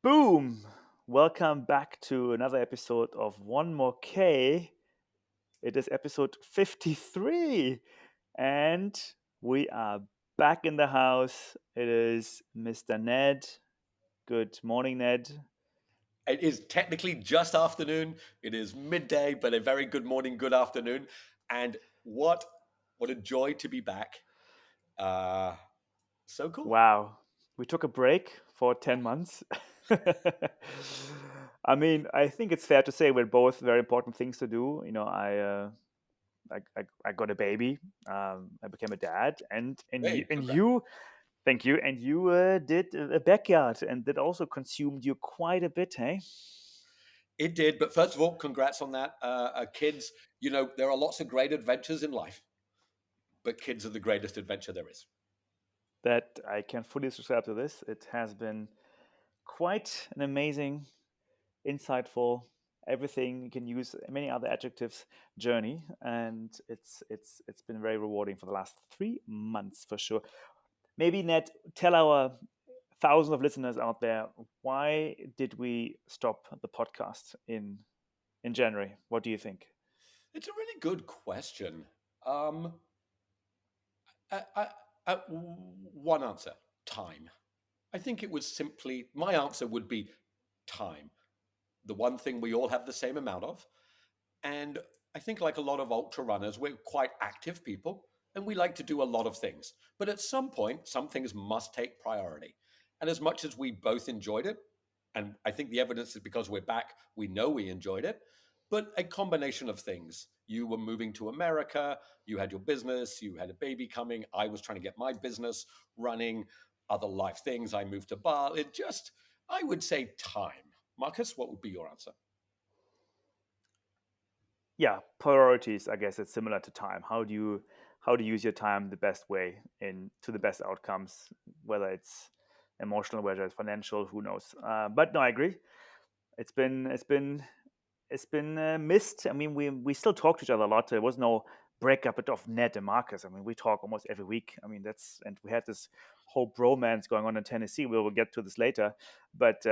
Boom! Welcome back to another episode of One More K. It is episode 53, and we are back in the house. It is Mr. Ned. Good morning, Ned. It is technically just afternoon. It is midday, but a very good morning, good afternoon. And what a joy to be back. Uh so cool. Wow, we took a break for 10 months. I mean, I think it's fair to say we're both very important things to do. I got a baby. I became a dad, and you Hey, and congrats. you thank you. And you did a backyard, and that also consumed you quite a bit, hey? It did, but first of all, congrats on that. Kids, there are lots of great adventures in life, but kids are the greatest adventure there is. That I can fully subscribe to this. It has been quite an amazing, insightful, everything you can use many other adjectives journey, and it's been very rewarding for the last 3 months for sure. Maybe Ned, tell our thousands of listeners out there, why did we stop the podcast in January? What do you think? It's a really good question. Um, one answer: time. I think it was simply my answer would be time. The one thing we all have the same amount of. And I think, like a lot of ultra runners, we're quite active people and we like to do a lot of things. But at some point, some things must take priority. And as much as we both enjoyed it, and I think the evidence is because we're back, we know we enjoyed it, but a combination of things. You were moving to America, you had your business, you had a baby coming. I was trying to get my business running, other life things. I moved to Bali. I would say time. Marcus, what would be your answer? Yeah, priorities. I guess it's similar to time. How do you use your time the best way in to the best outcomes, whether it's emotional, whether it's financial, who knows? But no, I agree. It's been missed. I mean, we still talk to each other a lot. There was no breakup of Ned and Marcus. I mean, we talk almost every week. I mean, and we had this whole bromance going on in Tennessee. We will get to this later, but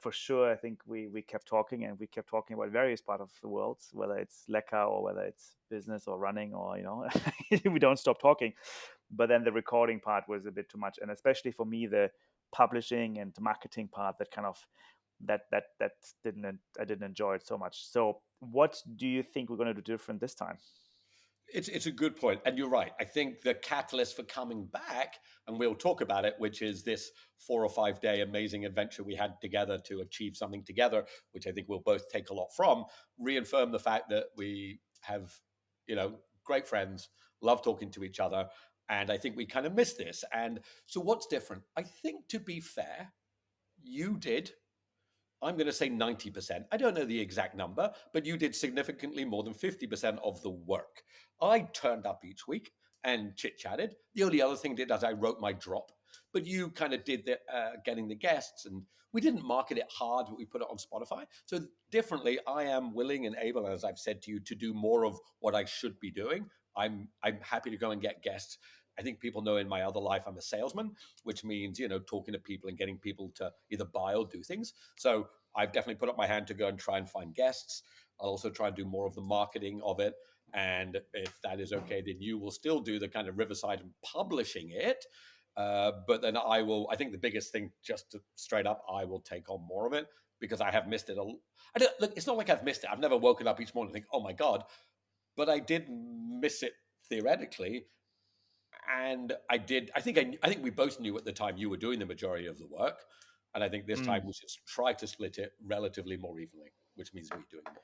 for sure, I think we kept talking, and we kept talking about various parts of the world, whether it's Leca or whether it's business or running, or we don't stop talking. But then the recording part was a bit too much, and especially for me, the publishing and marketing part, that kind of that didn't enjoy it so much. So what do you think we're going to do different this time? It's a good point, and you're right. I think the catalyst for coming back, and we'll talk about it, which is this 4 or 5 day amazing adventure we had together to achieve something together, which I think we'll both take a lot from, reaffirm the fact that we have, great friends, love talking to each other, and I think we kind of miss this. And so, what's different? I think, to be fair, you did. I'm going to say 90%. I don't know the exact number, but you did significantly more than 50% of the work. I turned up each week and chit chatted. The only other thing I did is I wrote my drop, but you kind of did the getting the guests, and we didn't market it hard, but we put it on Spotify. So differently, I am willing and able, as I've said to you, to do more of what I should be doing. I'm happy to go and get guests. I think people know in my other life I'm a salesman, which means talking to people and getting people to either buy or do things. So I've definitely put up my hand to go and try and find guests. I'll also try and do more of the marketing of it. And if that is okay, then you will still do the kind of Riverside and publishing it. But then I think the biggest thing, just to straight up, I will take on more of it because I have missed it. Look, it's not like I've missed it. I've never woken up each morning and think, oh my God, but I did miss it theoretically. And I think we both knew at the time you were doing the majority of the work. And I think this time Mm, we should try to split it relatively more evenly, which means me doing more.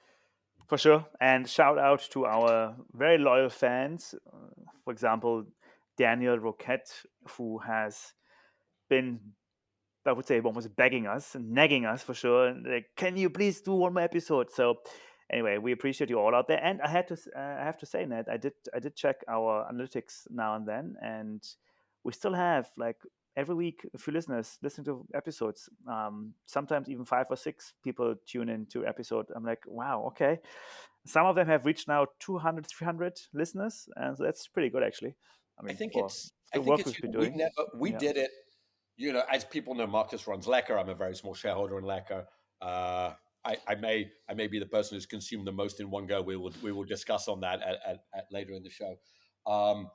for sure. And shout out to our very loyal fans. For example, Daniel Roquette, who has been, I would say, almost begging us and nagging us for sure. Like, can you please do one more episode? So, anyway, we appreciate you all out there. And I have to say, Ned, I did check our analytics now and then, and we still have, like, every week a few listeners listening to episodes. Sometimes even 5 or 6 people tune into episode. I'm like, wow, okay. Some of them have reached now 200, 300 listeners, and so that's pretty good actually. I I mean, think for it's I the think work it's we've been we doing. never we Yeah. did it As people know, Markus runs Lecker. I'm a very small shareholder in Lecker. I may be the person who's consumed the most in one go. We will discuss on that at later in the show. Um,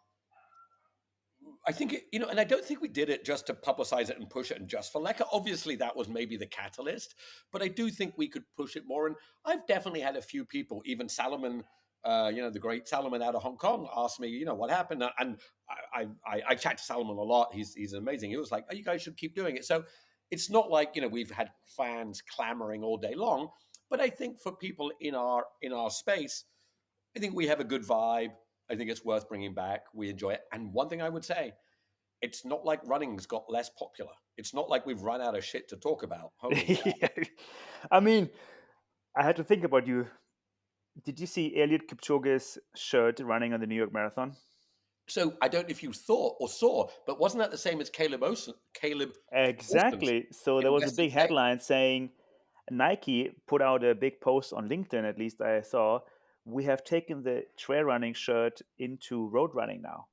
I think and I don't think we did it just to publicize it and push it and just for Lecker. Obviously, that was maybe the catalyst, but I do think we could push it more. And I've definitely had a few people, even Salomon, the great Salomon out of Hong Kong, ask me, what happened, and I chat to Salomon a lot. He's amazing. He was like, "Oh, you guys should keep doing it." So it's not like we've had fans clamoring all day long, but I think for people in our space, I think we have a good vibe. I think it's worth bringing back. We enjoy it. And one thing I would say, it's not like running's got less popular. It's not like we've run out of shit to talk about. Holy cow. Yeah. I mean, I had to think about you. Did you see Eliud Kipchoge's shirt running on the New York Marathon? So I don't know if you thought or saw, but wasn't that the same as Caleb Wilson's Exactly. So there in was a Western big States? headline saying Nike put out a big post on LinkedIn, at least I saw. We have taken the trail running shirt into road running now.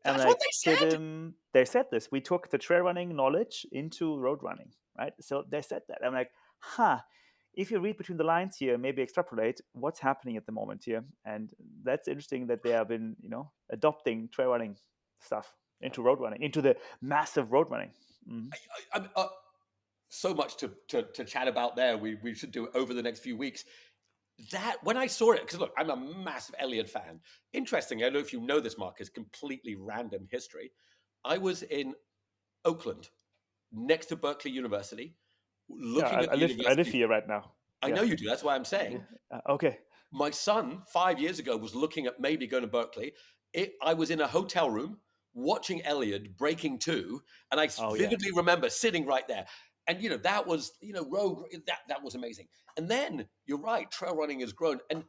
I'm That's what like, they said. they said this. We took the trail running knowledge into road running, right? So they said that. I'm like, if you read between the lines here, maybe extrapolate what's happening at the moment here. And that's interesting that they have been, adopting trail running stuff into road running, into the massive road running. Mhm. So much to chat about there. We should do it over the next few weeks. That when I saw it, because look, I'm a massive Elliott fan. Interesting. I don't know if you know this, Mark, is completely random history. I was in Oakland, next to Berkeley University, Yeah, looking at the I live university. here right now. I Yeah. know you do. That's why I'm Yeah. saying. Okay. My son, 5 years ago, was looking at maybe going to Berkeley. I was in a hotel room watching Elliot breaking two, and I Oh yeah. vividly remember sitting right there. And that was rogue. That was amazing. And then you're right, trail running has grown. And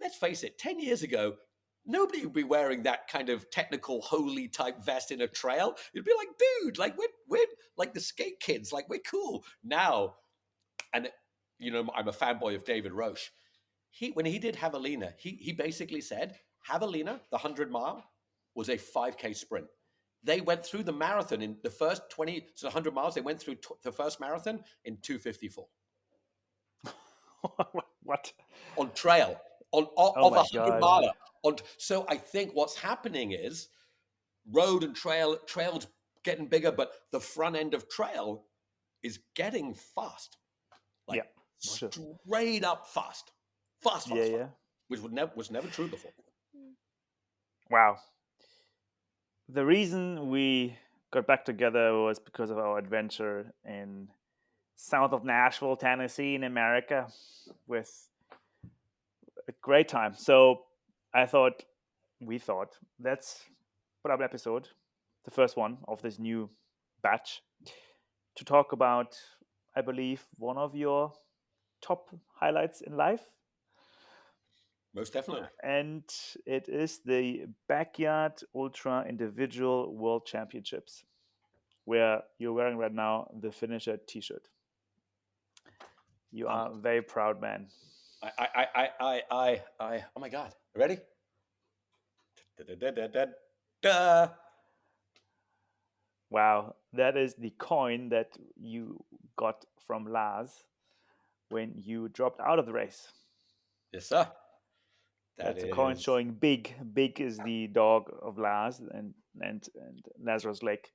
let's face it, 10 years ago, nobody would be wearing that kind of technical holy type vest in a trail. You'd be like, dude, like we're like the skate kids, like we're cool now. And I'm a fanboy of David Roche. When he did Javelina, he basically said Javelina, the 100 mile, was a 5K sprint. They went through the marathon in the first 100 miles. They went through the first marathon in 2:54 What? on trail Oh of a my 100 god. miler. So I think what's happening is road and trails getting bigger, but the front end of trail is getting fast, like Yeah, for sure. straight up fast, fast, Yeah, fast, fast, yeah. which was never true before. Wow. The reason we got back together was because of our adventure in south of Nashville, Tennessee, in America, with a great time. So I thought, we thought, let's put up an episode, the first one of this new batch, to talk about, I believe, one of your top highlights in life. Most definitely. And it is the Backyard Ultra Individual World Championships, where you're wearing right now the finisher T-shirt. You Um, are a very proud man. oh my God. Ready? Da-da-da-da-da. Wow, that is the coin that you got from Lars when you dropped out of the race. Yes, sir. That That's a coin is. showing Big. Big is the dog of Lars, and Lazarus Lake.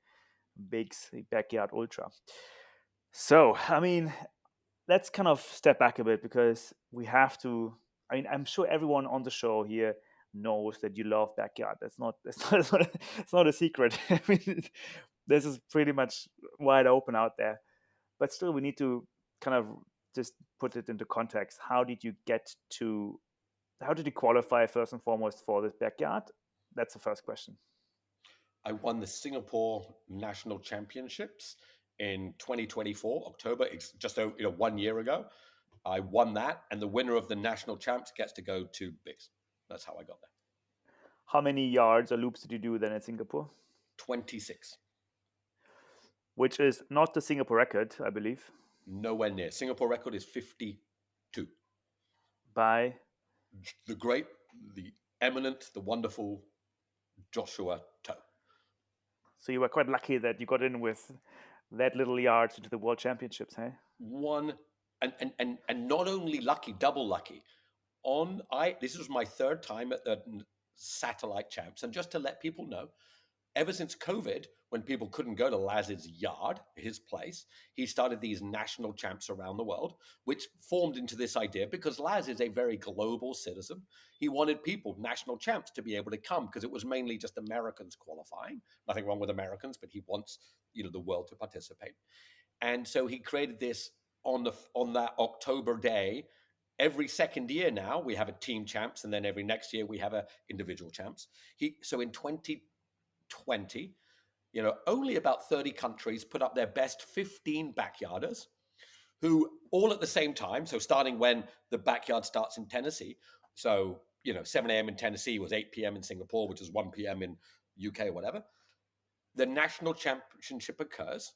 Big's the Backyard Ultra. So, I mean, let's kind of step back a bit because we have to. I mean, I'm sure everyone on the show here knows that you love backyard. It's not a secret. I mean, this is pretty much wide open out there. But still, we need to kind of just put it into context. How did you qualify first and foremost for this backyard? That's the first question. I won the Singapore National Championships in 2024, October. It's just 1 year ago. I won that, and the winner of the national champs gets to go to Bigs. That's how I got there. How many yards or loops did you do then in Singapore? 26. Which is not the Singapore record, I believe. Nowhere near. Singapore record is 52. By The great, the eminent, the wonderful Joshua Toe. So you were quite lucky that you got in with that little yard into the world championships, hey? One and not only lucky, double lucky. This was my third time at the satellite champs, and just to let people know, ever since COVID, when people couldn't go to Laz's yard, his place, he started these national champs around the world, which formed into this idea because Laz is a very global citizen. He wanted people, national champs, to be able to come because it was mainly just Americans qualifying. Nothing wrong with Americans, but he wants the world to participate. And so he created this on that October day. Every second year now we have a team champs, and then every next year we have a individual champs. So in 2020, only about 30 countries put up their best 15 backyarders who all at the same time. So starting when the backyard starts in Tennessee. So, 7 a.m. in Tennessee was 8 p.m. in Singapore, which is 1 p.m. in UK, whatever. The national championship occurs,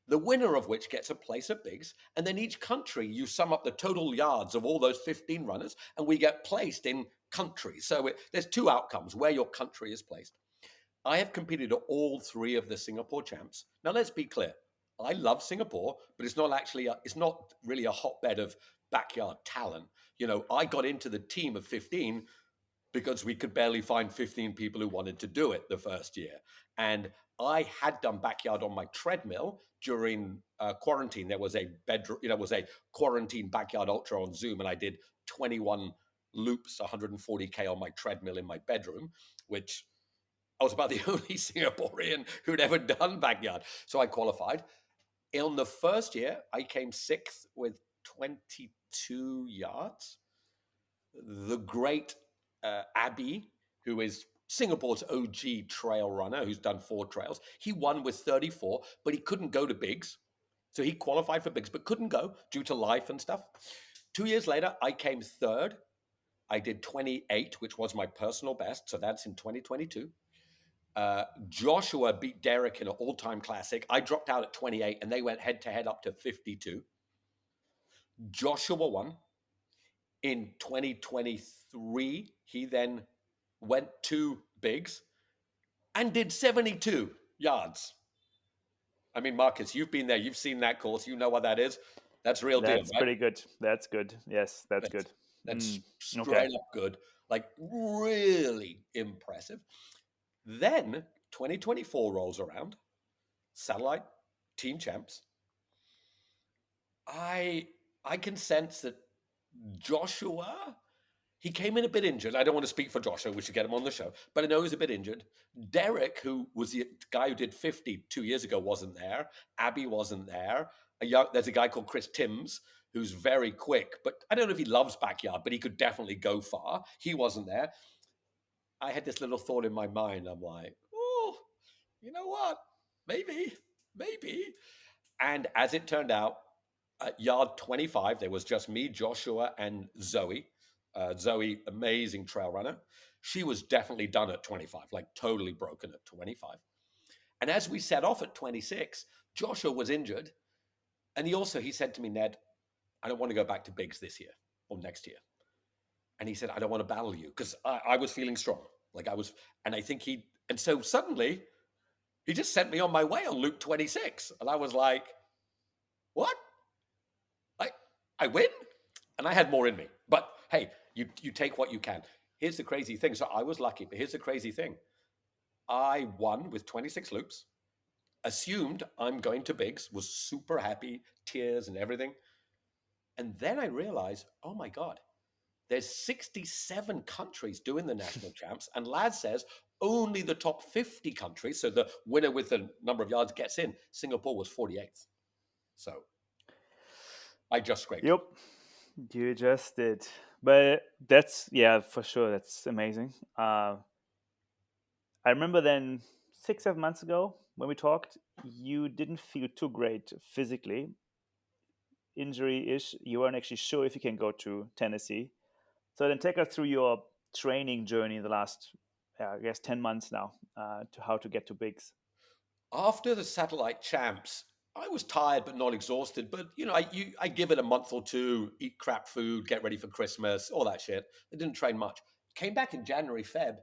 the winner of which gets a place at Bigs. And then each country, you sum up the total yards of all those 15 runners, and we get placed in countries. So there's two outcomes where your country is placed. I have competed at all three of the Singapore champs. Now, let's be clear. I love Singapore, but it's not really a hotbed of backyard talent. I got into the team of 15 because we could barely find 15 people who wanted to do it the first year. And I had done backyard on my treadmill during quarantine. There was a quarantine backyard ultra on Zoom, and I did 21 loops, 140K on my treadmill in my bedroom, which I was about the only Singaporean who'd ever done backyard. So I qualified. In the first year, I came sixth with 22 yards. The great Abby, who is Singapore's OG trail runner, who's done 4 trails, he won with 34, but he couldn't go to Bigs. So he qualified for Bigs, but couldn't go due to life and stuff. 2 years later, I came third. I did 28, which was my personal best. So that's in 2022. Joshua beat Derek in an all-time classic. I dropped out at 28, and they went head-to-head up to 52. Joshua won. In 2023, he then went to Bigs and did 72 yards. I mean, Marcus, you've been there. You've seen that course. You know what that is. That's real deal, That's right? pretty good. That's good. Yes, that's good. That's Okay. straight up good. Like, really impressive. Then 2024 rolls around. Satellite team champs. I can sense that Joshua, he came in a bit injured. I don't want to speak for Joshua. We should get him on the show. But I know he's a bit injured. Derek, who was the guy who did 50 2 years ago, wasn't there. Abby wasn't there. There's a guy called Chris Timms, who's very quick. But I don't know if he loves backyard, but he could definitely go far. He wasn't there. I had this little thought in my mind. I'm like, oh, you know what? Maybe. And as it turned out, at yard 25, there was just me, Joshua, and Zoe. Zoe, amazing trail runner. She was definitely done at 25, like totally broken at 25. And as we set off at 26, Joshua was injured. And he said to me, Ned, I don't want to go back to Bigs this year or next year. And he said, I don't want to battle you because I was feeling strong. And so suddenly he just sent me on my way on loop 26. And I was like, what? I win? And I had more in me. But hey, you take what you can. Here's the crazy thing. So I was lucky, but here's the crazy thing. I won with 26 loops, assumed I'm going to Bigs, was super happy, tears and everything. And then I realized, oh my God, there's 67 countries doing the national champs. And Laz says only the top 50 countries, so the winner with the number of yards gets in. Singapore was 48th. So I just scraped. Yep. You just did. But that's, yeah, for sure. That's amazing. I remember then 6, 7 months ago when we talked, you didn't feel too great physically, injury-ish. You weren't actually sure if you can go to Tennessee. So then take us through your training journey in the last, I guess, 10 months now to how to get to Bigs. After the satellite champs, I was tired but not exhausted. But I give it a month or two, eat crap food, get ready for Christmas, all that shit. I didn't train much. Came back in January, Feb.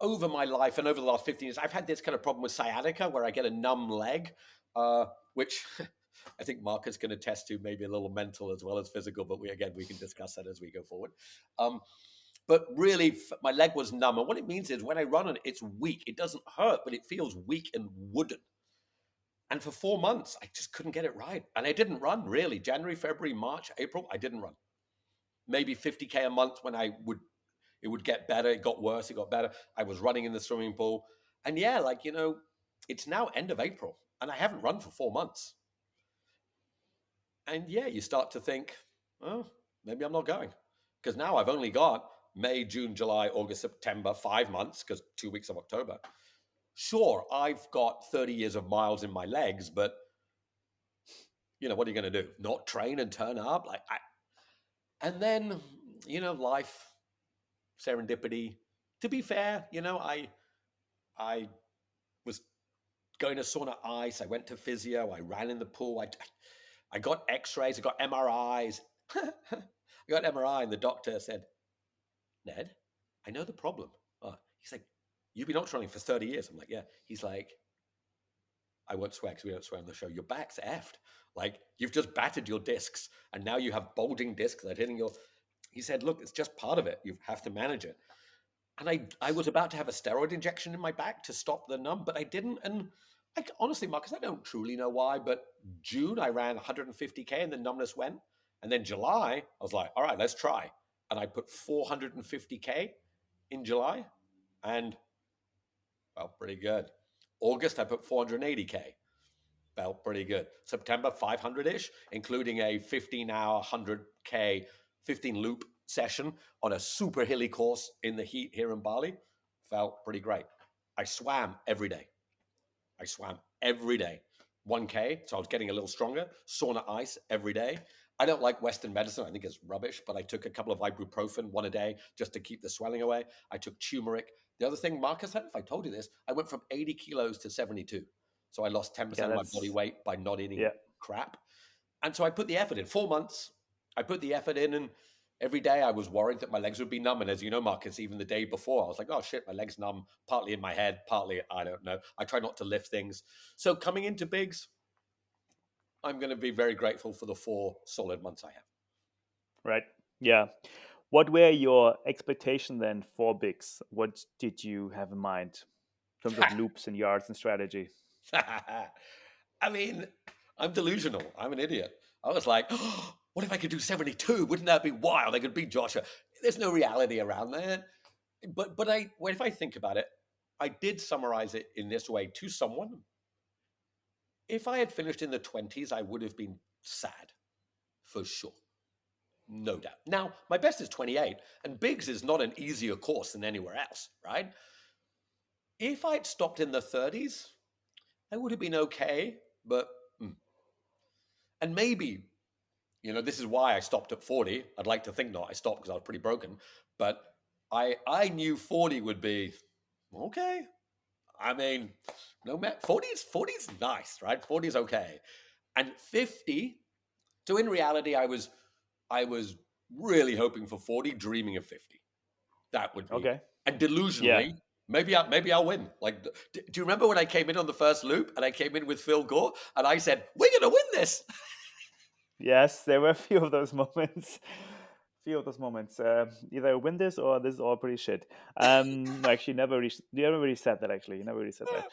over my life and over the last 15 years, I've had this kind of problem with sciatica where I get a numb leg, which I think Markus can attest to, maybe a little mental as well as physical, but we can discuss that as we go forward. But really, my leg was numb. And what it means is when I run on it, it's weak. It doesn't hurt, but it feels weak and wooden. And for 4 months, I just couldn't get it right. And I didn't run really. January, February, March, April, I didn't run. Maybe 50K a month when it would get better. It got worse. It got better. I was running in the swimming pool. And yeah, like, it's now end of April and I haven't run for 4 months. And yeah, you start to think, oh, maybe I'm not going. Because now I've only got May, June, July, August, September, 5 months, because 2 weeks of October. Sure, I've got 30 years of miles in my legs, but what are you going to do? Not train and turn up? And then, life, serendipity. To be fair, I was going to sauna ice. I went to physio. I ran in the pool. I got x-rays. I got MRIs. I got an MRI and the doctor said, Ned, I know the problem. He's like, you've been ultra running for 30 years. I'm like, yeah. He's like, I won't swear because we don't swear on the show. Your back's effed. Like, you've just battered your discs and now you have bulging discs that are hitting your... He said, look, it's just part of it. You have to manage it. And I was about to have a steroid injection in my back to stop the numb, but I didn't. And honestly, Marcus, I don't truly know why, but June, I ran 150K and the numbness went. And then July, I was like, all right, let's try. And I put 450K in July and felt pretty good. August, I put 480K. Felt pretty good. September, 500-ish, including a 15-hour, 100K, 15-loop session on a super hilly course in the heat here in Bali. Felt pretty great. I swam every day. 1K, so I was getting a little stronger. Sauna ice every day. I don't like Western medicine. I think it's rubbish, but I took a couple of ibuprofen, one a day, just to keep the swelling away. I took turmeric. The other thing, Marcus, I don't know if I told you this, I went from 80 kilos to 72. So I lost 10% Yeah, of my body weight by not eating yeah. crap. And so I put the effort in. 4 months, I put the effort in, and every day I was worried that my legs would be numb. And as you know, Marcus, even the day before, I was like, oh shit, my leg's numb, partly in my head, partly, I don't know. I try not to lift things. So coming into Bigs, I'm going to be very grateful for the 4 solid months I have. Right. Yeah. What were your expectations then for Bigs? What did you have in mind in terms of loops and yards and strategy? I mean, I'm delusional. I'm an idiot. I was like, oh, what if I could do 72? Wouldn't that be wild? I could beat Joshua. There's no reality around that. But if I think about it, I did summarize it in this way to someone. If I had finished in the 20s, I would have been sad, for sure. No doubt. Now, my best is 28, and Biggs is not an easier course than anywhere else, right? If I'd stopped in the 30s, I would have been okay, but... And maybe, this is why I stopped at 40. I'd like to think not. I stopped because I was pretty broken. But I knew 40 would be okay. I mean, no matter 40's nice, right? 40 is okay. And 50. So in reality, I was really hoping for 40, dreaming of 50. That would be. Okay. And Yeah. delusionally, maybe I'll win. Like, do you remember when I came in on the first loop and I came in with Phil Gore and I said, we're going to win this? Yes, there were a few of those moments. Either win this or this is all pretty shit. No, actually, you never really said that. Actually, you never really said that.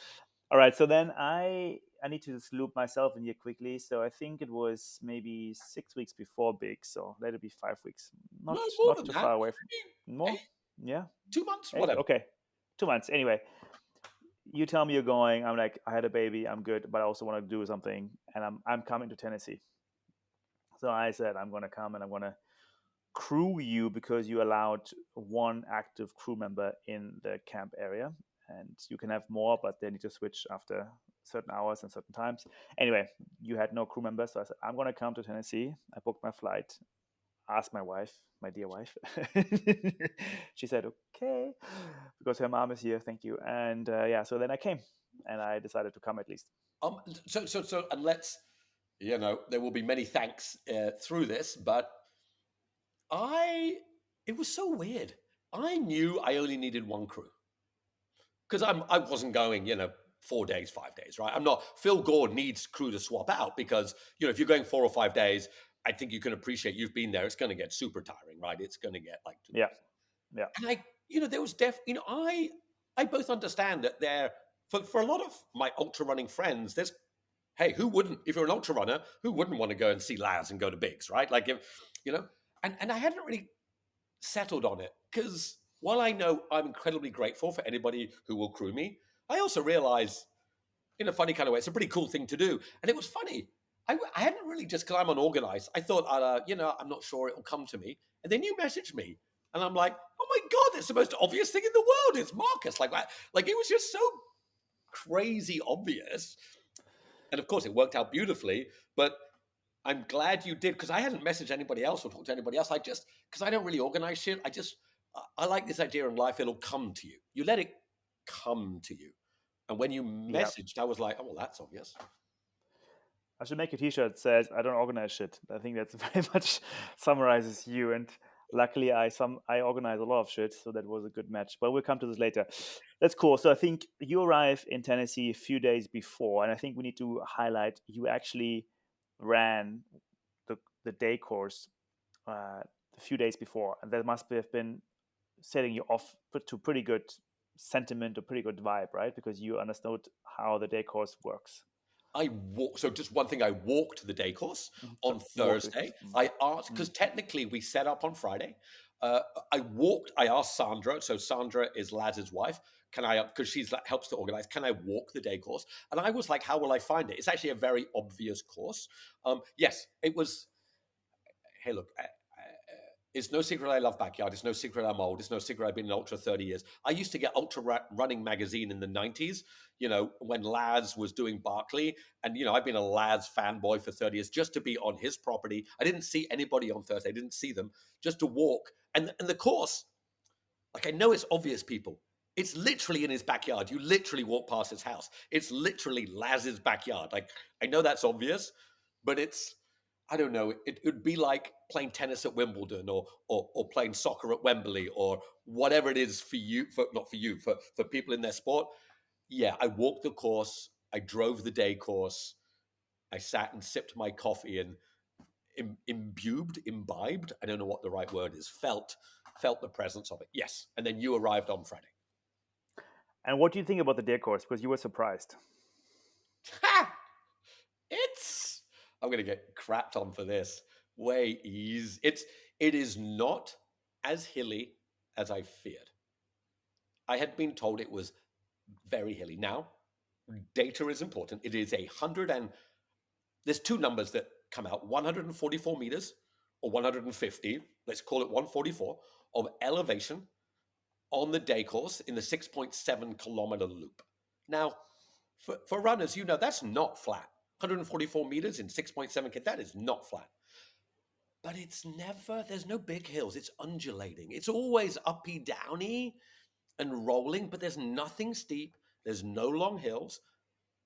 All right, so then I need to just loop myself in here quickly. So I think it was maybe 6 weeks before Big, so let it be 5 weeks. No, Not more not than too that. far away from more. 8, Yeah, 2 months, 8? whatever. Okay, 2 months. Anyway, you tell me you're going. I'm like, I had a baby. I'm good, but I also want to do something, and I'm coming to Tennessee. So I said, I'm going to come and I'm going to crew you because you allowed one active crew member in the camp area. And you can have more, but they need to switch after certain hours and certain times. Anyway, you had no crew members. So I said, I'm going to come to Tennessee. I booked my flight, asked my wife, my dear wife. She said, okay, because her mom is here. Thank you. And so then I came and I decided to come at least. So, and let's, there will be many thanks through this, but it was so weird. I knew I only needed one crew. because I wasn't going, 4 days, 5 days, right? I'm not. Phil Gore needs crew to swap out because if you're going 4 or 5 days, I think you can appreciate you've been there. It's going to get super tiring, right? It's going to get like too Yeah, much. yeah, And there was I both understand that there for a lot of my ultra running friends, there's hey, who wouldn't, if you're an ultra runner, who wouldn't want to go and see lads and go to bigs, right? Like if and I hadn't really settled on it because while I know I'm incredibly grateful for anybody who will crew me, I also realize in a funny kind of way, it's a pretty cool thing to do. And it was funny. I hadn't really just because I'm unorganized. I thought, I'm not sure it'll come to me. And then you messaged me, and I'm like, oh my god, it's the most obvious thing in the world. It's Markus. Like it was just so crazy obvious. And of course, it worked out beautifully. But I'm glad you did because I hadn't messaged anybody else or talked to anybody else. I just because I don't really organize shit. I like this idea in life. It'll come to you. You let it come to you. And when you yeah. messaged, I was like, oh well, that's obvious. I should make a T-shirt that says "I don't organize shit." I think that's very much summarizes you. And luckily, I organize a lot of shit, so that was a good match. But we'll come to this later. That's cool. So I think you arrive in Tennessee a few days before, and I think we need to highlight you actually ran the day course a few days before, and that must have been setting you off to pretty good sentiment or pretty good vibe, right? Because you understood how the day course works. So just one thing, I walked the day course So on you walked it. Thursday. I asked, because technically we set up on Friday. Uh, I asked Sandra, so Sandra is Laz's wife, can I, because she's like, helps to organize, can I walk the day course? And I was like, how will I find it? It's actually a very obvious course. Yes, it was, hey, look, it's no secret I love backyard. It's no secret I'm old. It's no secret I've been in ultra 30 years. I used to get Running magazine in the 90s, when Laz was doing Barkley. And, I've been a Laz fanboy for 30 years just to be on his property. I didn't see anybody on Thursday. I didn't see them, just to walk. And the course, like, I know it's obvious, people. It's literally in his backyard. You literally walk past his house. It's literally Laz's backyard. Like, I know that's obvious, but I don't know. It would be like playing tennis at Wimbledon or playing soccer at Wembley or whatever it is for you, not for you, for people in their sport. Yeah, I walked the course. I drove the day course. I sat and sipped my coffee and imbibed. I don't know what the right word is. Felt the presence of it. Yes, and then you arrived on Friday. And what do you think about the day course? Because you were surprised. Ha! I'm gonna get crapped on for this. Way easy. It is not as hilly as I feared. I had been told it was very hilly. Now, data is important. It is there's two numbers that come out: 144 meters or 150. Let's call it 144 of elevation on the day course in the 6.7 kilometer loop. Now, for runners, that's not flat. 144 meters in 6.7 k, that is not flat. But there's no big hills. It's undulating. It's always uppy, downy and rolling, but there's nothing steep. There's no long hills.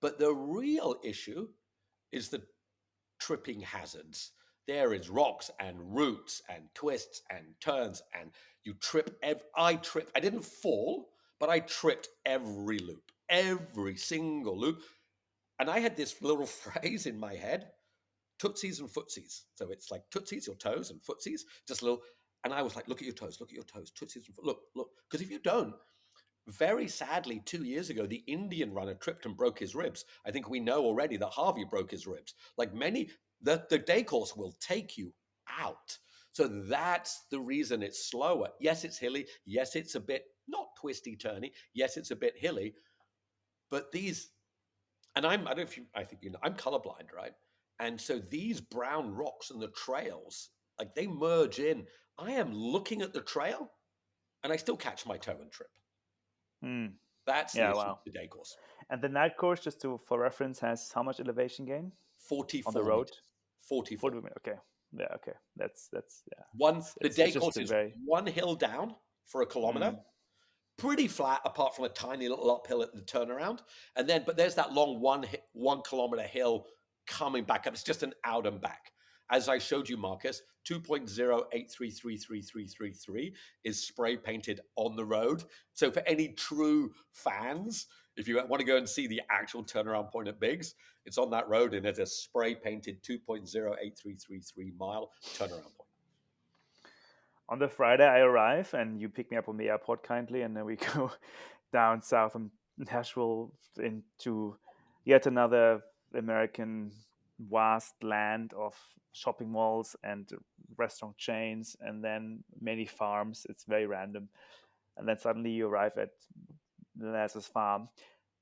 But the real issue is the tripping hazards. There is rocks and roots and twists and turns, and you trip. I tripped. I didn't fall, but I tripped every loop, every single loop. And I had this little phrase in my head: tootsies and footsies. So it's like tootsies, your toes, and footsies, just a little. And I was like, look at your toes, tootsies and look. Because if you don't, very sadly, 2 years ago, the Indian runner tripped and broke his ribs. I think we know already that Harvey broke his ribs. Like the day course will take you out. So that's the reason it's slower. Yes, it's hilly. Yes, it's a bit not twisty turny. Yes, it's a bit hilly. But and I don't know if I think I'm colorblind, right? And so these brown rocks and the trails, like they merge in. I am looking at the trail and I still catch my toe and trip. Mm. That's the Yeah, issue wow. with the day course. And the night course, for reference, has how much elevation gain on the 44 road? meters. 44. 40 minutes. Okay. Yeah. Okay. That's yeah. The It's day just course a is very. one hill down for a kilometer. Mm. Pretty flat apart from a tiny little uphill at the turnaround. But there's that long 1 kilometer hill coming back up. It's just an out and back. As I showed you, Marcus, 2.08333333 is spray painted on the road. So for any true fans, if you want to go and see the actual turnaround point at Biggs, it's on that road and it's a spray painted 2.08333 mile turnaround point. On the Friday, I arrive and you pick me up on the airport kindly, and then we go down south from Nashville into yet another American vast land of shopping malls and restaurant chains, and then many farms. It's very random. And then suddenly you arrive at Lazarus Farm.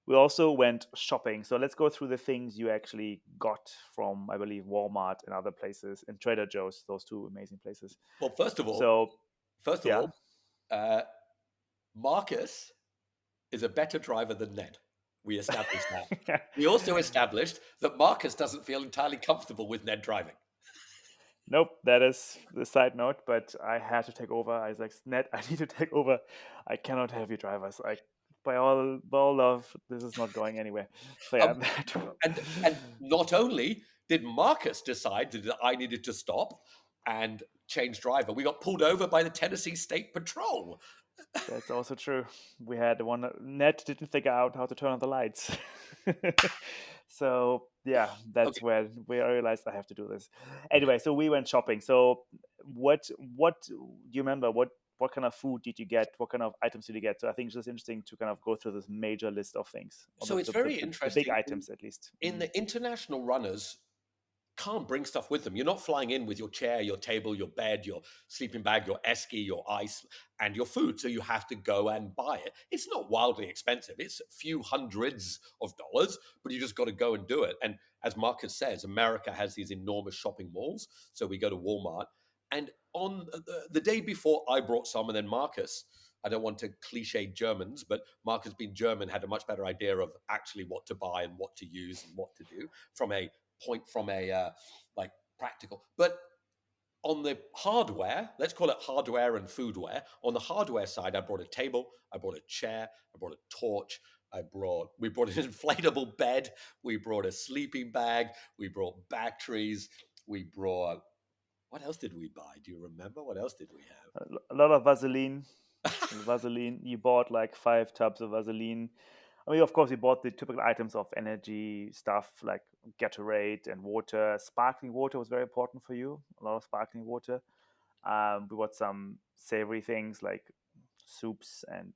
We also went shopping. So let's go through the things you actually got from, I believe, Walmart and other places, and Trader Joe's, those two amazing places. Well, So, first of yeah. all, uh, Marcus is a better driver than Ned. We established that. We also established that Marcus doesn't feel entirely comfortable with Ned driving. Nope, that is the side note, but I had to take over. I was like, Ned, I need to take over. I cannot have you drivers. By all love, this is not going anywhere. So yeah, Um, and not only did Marcus decide that I needed to stop and change driver, we got pulled over by the Tennessee State Patrol. that's also true. We had one. Ned didn't figure out how to turn on the lights. So yeah, that's Okay, when we realized I have to do this. Anyway, so we went shopping. So what do you remember? What kind of food did you get? What kind of items did you get? So I think it's just interesting to kind of go through this major list of things, or so it's very the big interesting. items at least. In the international runners, can't bring stuff with them. You're not flying in with your chair, your table, your bed, your sleeping bag, your esky, your ice, and your food. So you have to go and buy it. It's not wildly expensive. It's a few hundreds of dollars, but you just got to go and do it. And as Marcus says, America has these enormous shopping malls. So we go to Walmart. And on the day before, I brought some, and then Marcus, I don't want to cliche Germans, but Marcus, being German, had a much better idea of actually what to buy and what to use and what to do from a like practical. But on the hardware, let's call it hardware and foodware. On the hardware side, I brought a table, I brought a chair, I brought a torch, we brought an inflatable bed, we brought a sleeping bag, we brought batteries, we brought, what else did we buy? Do you remember? What else did we A lot of Vaseline. have? Vaseline. You bought like 5 tubs of Vaseline. I mean, of course, we bought the typical items of energy stuff like Gatorade and water. Sparkling water was very important for you. A lot of sparkling water. We bought some savory things like soups and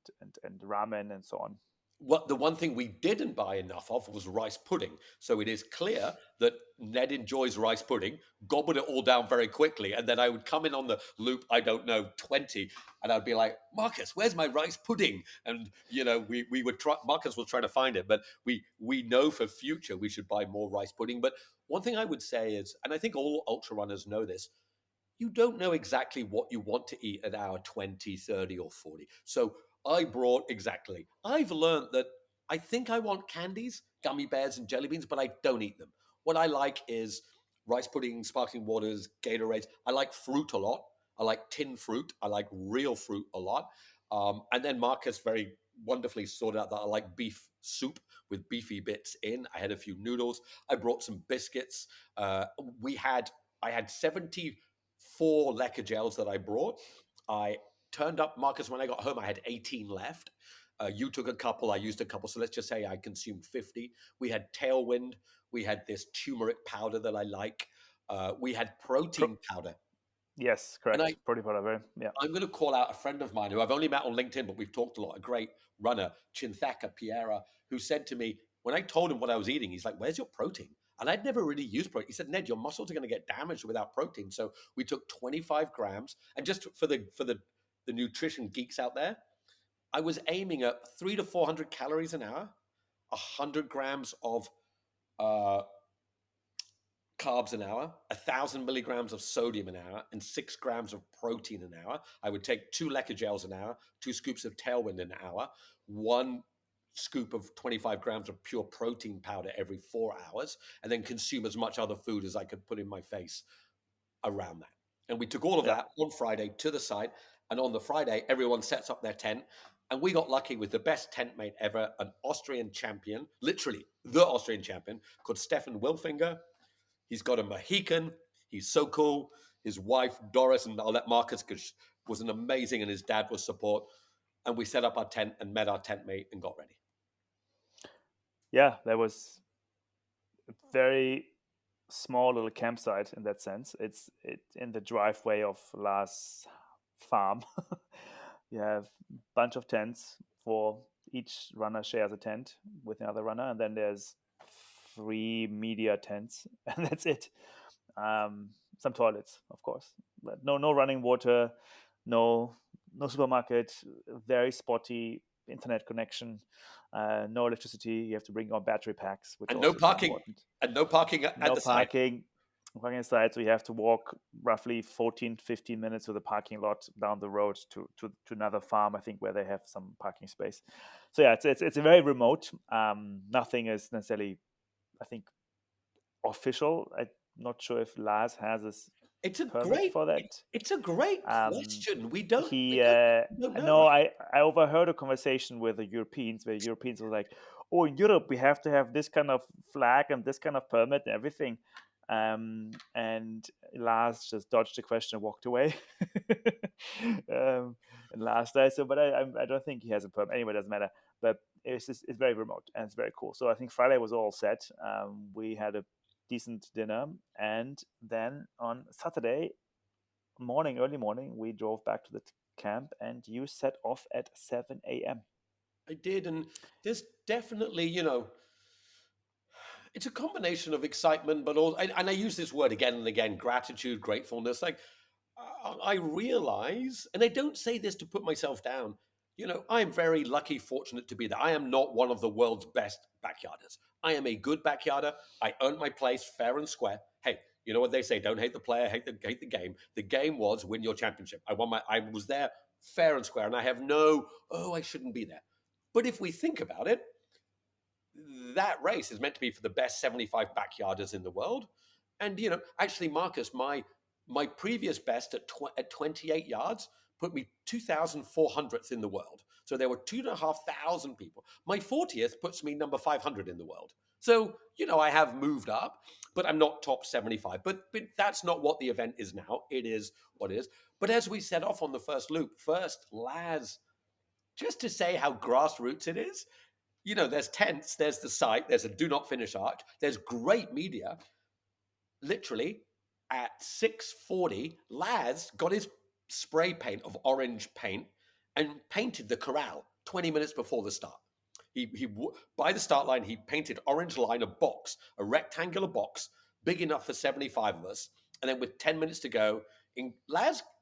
ramen and so on. What the one thing we didn't buy enough of was rice pudding. So it is clear that Ned enjoys rice pudding, gobbled it all down very quickly, and then I would come in on the loop, I don't know, 20, and I'd be like, Marcus, where's my rice pudding? And we would try. Marcus was trying to find it, but we know for future we should buy more rice pudding. But one thing I would say is, and I think all ultra runners know this, you don't know exactly what you want to eat at hour 20, 30, or 40. So I brought exactly. I've learned that I think I want candies, gummy bears, and jelly beans, but I don't eat them. What I like is rice pudding, sparkling waters, Gatorades. I like fruit a lot. I like tin fruit. I like real fruit a lot. And then Marcus very wonderfully sorted out that I like beef soup with beefy bits in. I had a few noodles. I brought some biscuits. Uh, we had I had 74 lecker gels that I brought. I turned up, Marcus, when I got home, I had 18 left. You took a couple, I used a couple. So let's just say I consumed 50. We had Tailwind. We had this turmeric powder that I like. We had protein Pro- powder. yes, And correct. Protein powder. Yeah. I'm going to call out a friend of mine who I've only met on LinkedIn, but we've talked a lot, a great runner, Chinthaka Piera, who said to me, when I told him what I was eating, he's like, where's your protein? And I'd never really used protein. He said, Ned, your muscles are going to get damaged without protein. So we took 25 grams. And just for the nutrition geeks out there, I was aiming at 300 to 400 calories an hour, 100 grams of uh, carbs an hour, 1,000 milligrams of sodium an hour, and 6 grams of protein an hour. I would take 2 lecker gels an hour, 2 scoops of Tailwind an hour, 1 scoop of 25 grams of pure protein powder every 4 hours, and then consume as much other food as I could put in my face around that. And we took all of Yeah. that on Friday to the site. And on the Friday, everyone sets up their tent. And we got lucky with the best tent mate ever, an Austrian champion, literally the Austrian champion, called Stefan Wilfinger. He's got a Mohican. He's so cool. His wife, Doris, and I'll let Marcus, because was an amazing, and his dad was support. And we set up our tent and met our tent mate and got ready. Yeah, that was a very small little campsite in that sense. It's in the driveway of Lars' farm. You have a bunch of tents for each runner shares a tent with another runner, and then there's 3 media tents, and that's it. Some toilets, of course, but no running water, no supermarket, very spotty internet connection, no electricity. You have to bring your own battery packs, which And no also is very parking. important. And no parking at No the site. parking aside, so you have to walk roughly 14 15 minutes to the parking lot down the road to another farm, I think, where they have some parking space. So yeah, it's a very remote. Nothing is necessarily, I think, official. I'm not sure if Lars has his It's a permit great for that. it's a great Um, question. he We don't know, no, right? I overheard a conversation with the Europeans where Europeans were like, "Oh, in Europe we have to have this kind of flag and this kind of permit and everything." And Lars just dodged the question and walked away. And Lars died. So, but I don't think he has a permit. Anyway, it doesn't matter. But it's very remote and it's very cool. So I think Friday was all set. We had a decent dinner, and then on Saturday morning, early morning, we drove back to the camp, and you set off at 7 a.m. I did, and there's definitely, it's a combination of excitement, but also, and I use this word again and again, gratitude, gratefulness. Like, I realize, and I don't say this to put myself down. I am very lucky, fortunate to be there. I am not one of the world's best backyarders. I am a good backyarder. I earned my place fair and square. Hey, you know what they say? Don't hate the player, hate the game. The game was win your championship. I was there fair and square, and I have no, I shouldn't be there. But if we think about it, that race is meant to be for the best 75 backyarders in the world. And actually, Marcus, my previous best at 28 yards put me 2,400th in the world. So there were 2,500 people. My 40th puts me number 500 in the world. So I have moved up, but I'm not top 75. But that's not what the event is now. It is what it is. But as we set off on the first loop, first, Laz, just to say how grassroots it is, there's tents, there's the site, there's a do not finish arch, there's great media. Literally at 6:40, Laz got his spray paint of orange paint and painted the corral 20 minutes before the start. He by the start line, he painted orange line, a rectangular box, big enough for 75 of us. And then with 10 minutes to go,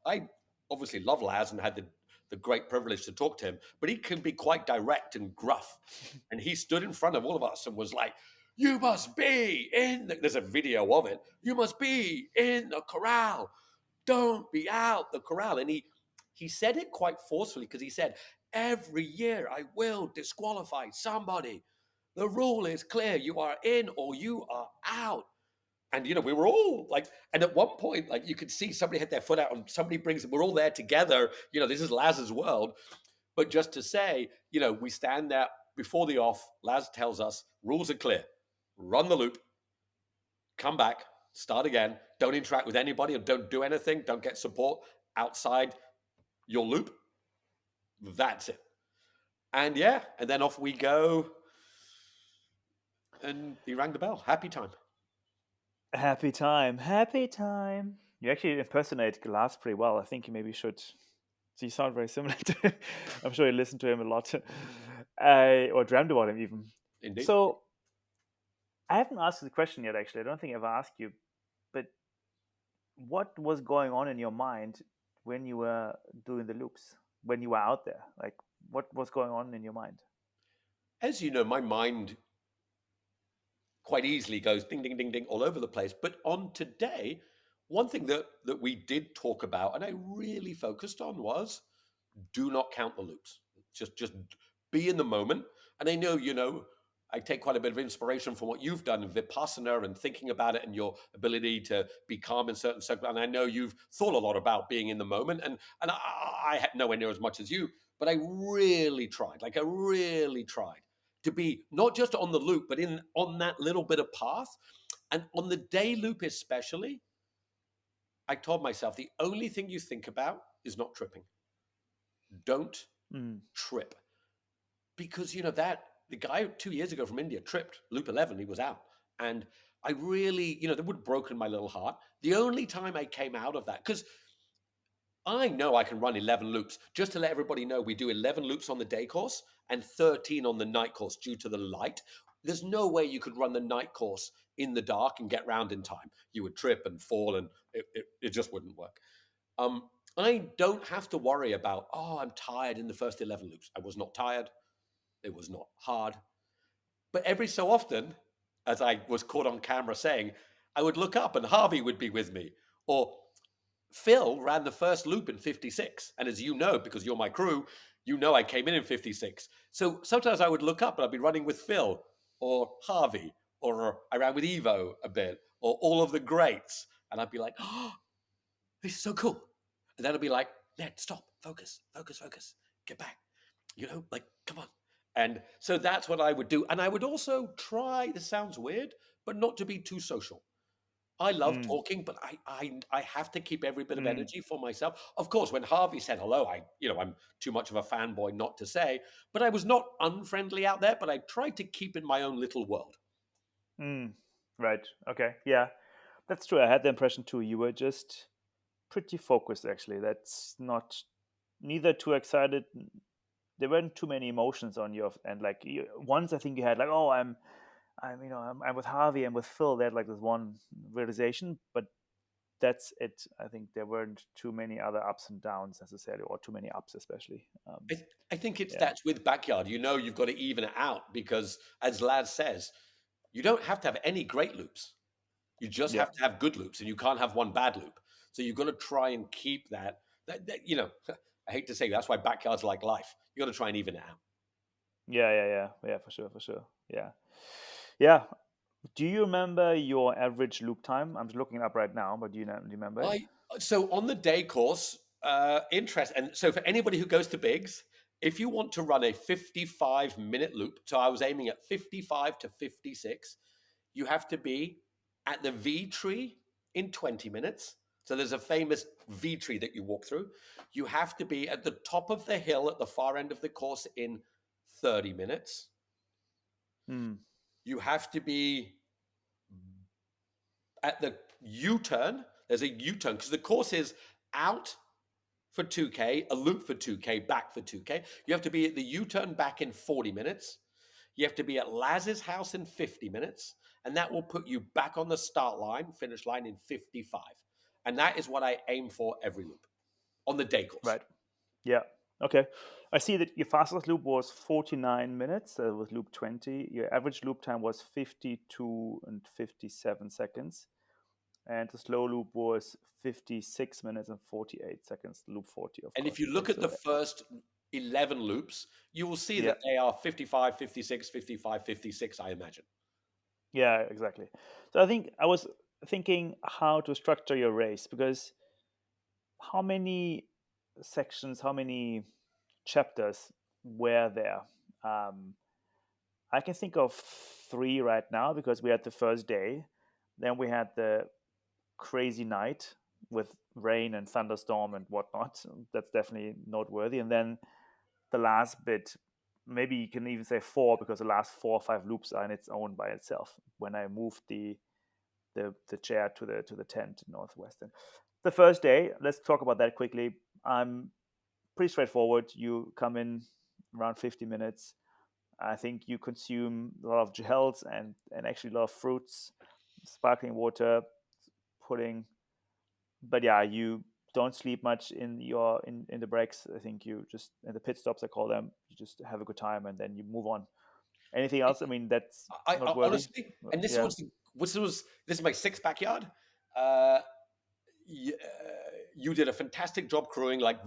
I obviously love Laz and had the great privilege to talk to him, but he can be quite direct and gruff. And he stood in front of all of us and was like, "You must be there's a video of it. You must be in the corral. Don't be out the corral." And he said it quite forcefully, because he said, "Every year I will disqualify somebody. The rule is clear. You are in or you are out." And we were all like, and at one point, like, you could see somebody had their foot out and somebody brings, we're all there together. This is Laz's world. But just to say, we stand there before the off. Laz tells us rules are clear: run the loop, come back, start again, don't interact with anybody, or don't do anything, don't get support outside your loop. That's it. And yeah, and then off we go. And he rang the bell. Happy time. Happy time, happy time. You actually impersonate Glass pretty well. I think you maybe should. So you sound very similar to him. I'm sure you listened to him a lot, or dreamt about him even. Indeed. So I haven't asked you the question yet. Actually, I don't think I've asked you. But what was going on in your mind when you were doing the loops? When you were out there, like what was going on in your mind? As you know, my mind quite easily goes ding, ding, ding, ding all over the place. But on today, one thing that we did talk about and I really focused on was do not count the loops. Just be in the moment. And I know, I take quite a bit of inspiration from what you've done in Vipassana and thinking about it and your ability to be calm in certain circumstances. And I know you've thought a lot about being in the moment. And I had nowhere near as much as you, but I really tried. Like, I really tried to be not just on the loop, but on that little bit of path. And on the day loop especially, I told myself the only thing you think about is not tripping. Don't Mm. trip. Because, that the guy 2 years ago from India tripped loop 11, he was out. And I really, that would have broken my little heart. The only time I came out of that, because I know I can run 11 loops. Just to let everybody know, we do 11 loops on the day course and 13 on the night course due to the light. There's no way you could run the night course in the dark and get round in time. You would trip and fall, and it just wouldn't work. I don't have to worry about, oh, I'm tired in the first 11 loops. I was not tired. It was not hard. But every so often, as I was caught on camera saying, I would look up and Harvey would be with me. Or Phil ran the first loop in 56. And as you know, because you're my crew, I came in 56. So sometimes I would look up and I'd be running with Phil or Harvey, or I ran with Evo a bit, or all of the greats. And I'd be like, oh, this is so cool. And then I'd be like, Ned, stop, focus, focus, focus, get back. Like, come on. And so that's what I would do. And I would also try, this sounds weird, but not to be too social. I love Mm. talking, but I have to keep every bit of Mm. energy for myself. Of course, when Harvey said hello, I'm too much of a fanboy not to say, but I was not unfriendly out there, but I tried to keep in my own little world. Mm. Right. Okay. Yeah, that's true. I had the impression too. You were just pretty focused, actually. That's not neither too excited. There weren't too many emotions on your end. Like once, I think you had like, oh, I'm with Harvey and with Phil. They had like this one realization, but that's it. I think there weren't too many other ups and downs necessarily, or too many ups, especially. I, I think it's Yeah. that's with backyard. You've got to even it out because, as Laz says, you don't have to have any great loops. You just Yeah. have to have good loops, and you can't have one bad loop. So you've got to try and keep that. I hate to say that's why backyard's like life. You got to try and even it out. Yeah. For sure. For sure. Yeah. Yeah. Do you remember your average loop time? I'm just looking it up right now, but do you remember it? I So on the day course, interest, and so for anybody who goes to Bigs, if you want to run a 55-minute loop, so I was aiming at 55 to 56, you have to be at the V tree in 20 minutes. So there's a famous V tree that you walk through. You have to be at the top of the hill at the far end of the course in 30 minutes. Hmm. You have to be at the U-turn. There's a U-turn because the course is out for 2K, a loop for 2K, back for 2K. You have to be at the U-turn back in 40 minutes. You have to be at Laz's house in 50 minutes. And that will put you back on the start line, finish line in 55. And that is what I aim for every loop on the day course. Right. Yeah. Okay. I see that your fastest loop was 49 minutes with loop 20. Your average loop time was 52 and 57 seconds. And the slow loop was 56 minutes and 48 seconds, loop 40, of And if course. you Okay. look at So, the first 11 loops, you will see yeah. that they are 55, 56, 55, 56, I imagine. Yeah, exactly. So I think I was thinking how to structure your race because how many sections, how many chapters were there? Um, I can think of three right now because we had the first day, then we had the crazy night with rain and thunderstorm and whatnot. That's definitely noteworthy. And then the last bit, maybe you can even say four because the last 4 or 5 loops are in its own by itself. When I moved the chair to the tent northwestern. The first day, let's talk about that quickly. I'm pretty straightforward. You come in around 50 minutes. I think you consume a lot of gels and actually a lot of fruits, sparkling water, pudding. But yeah, you don't sleep much in the breaks. I think you just in the pit stops I call them. You just have a good time and then you move on. Anything else? I mean, that's I noteworthy. honestly, and Yeah. this is my sixth backyard. Uh, you did a fantastic job crewing. Like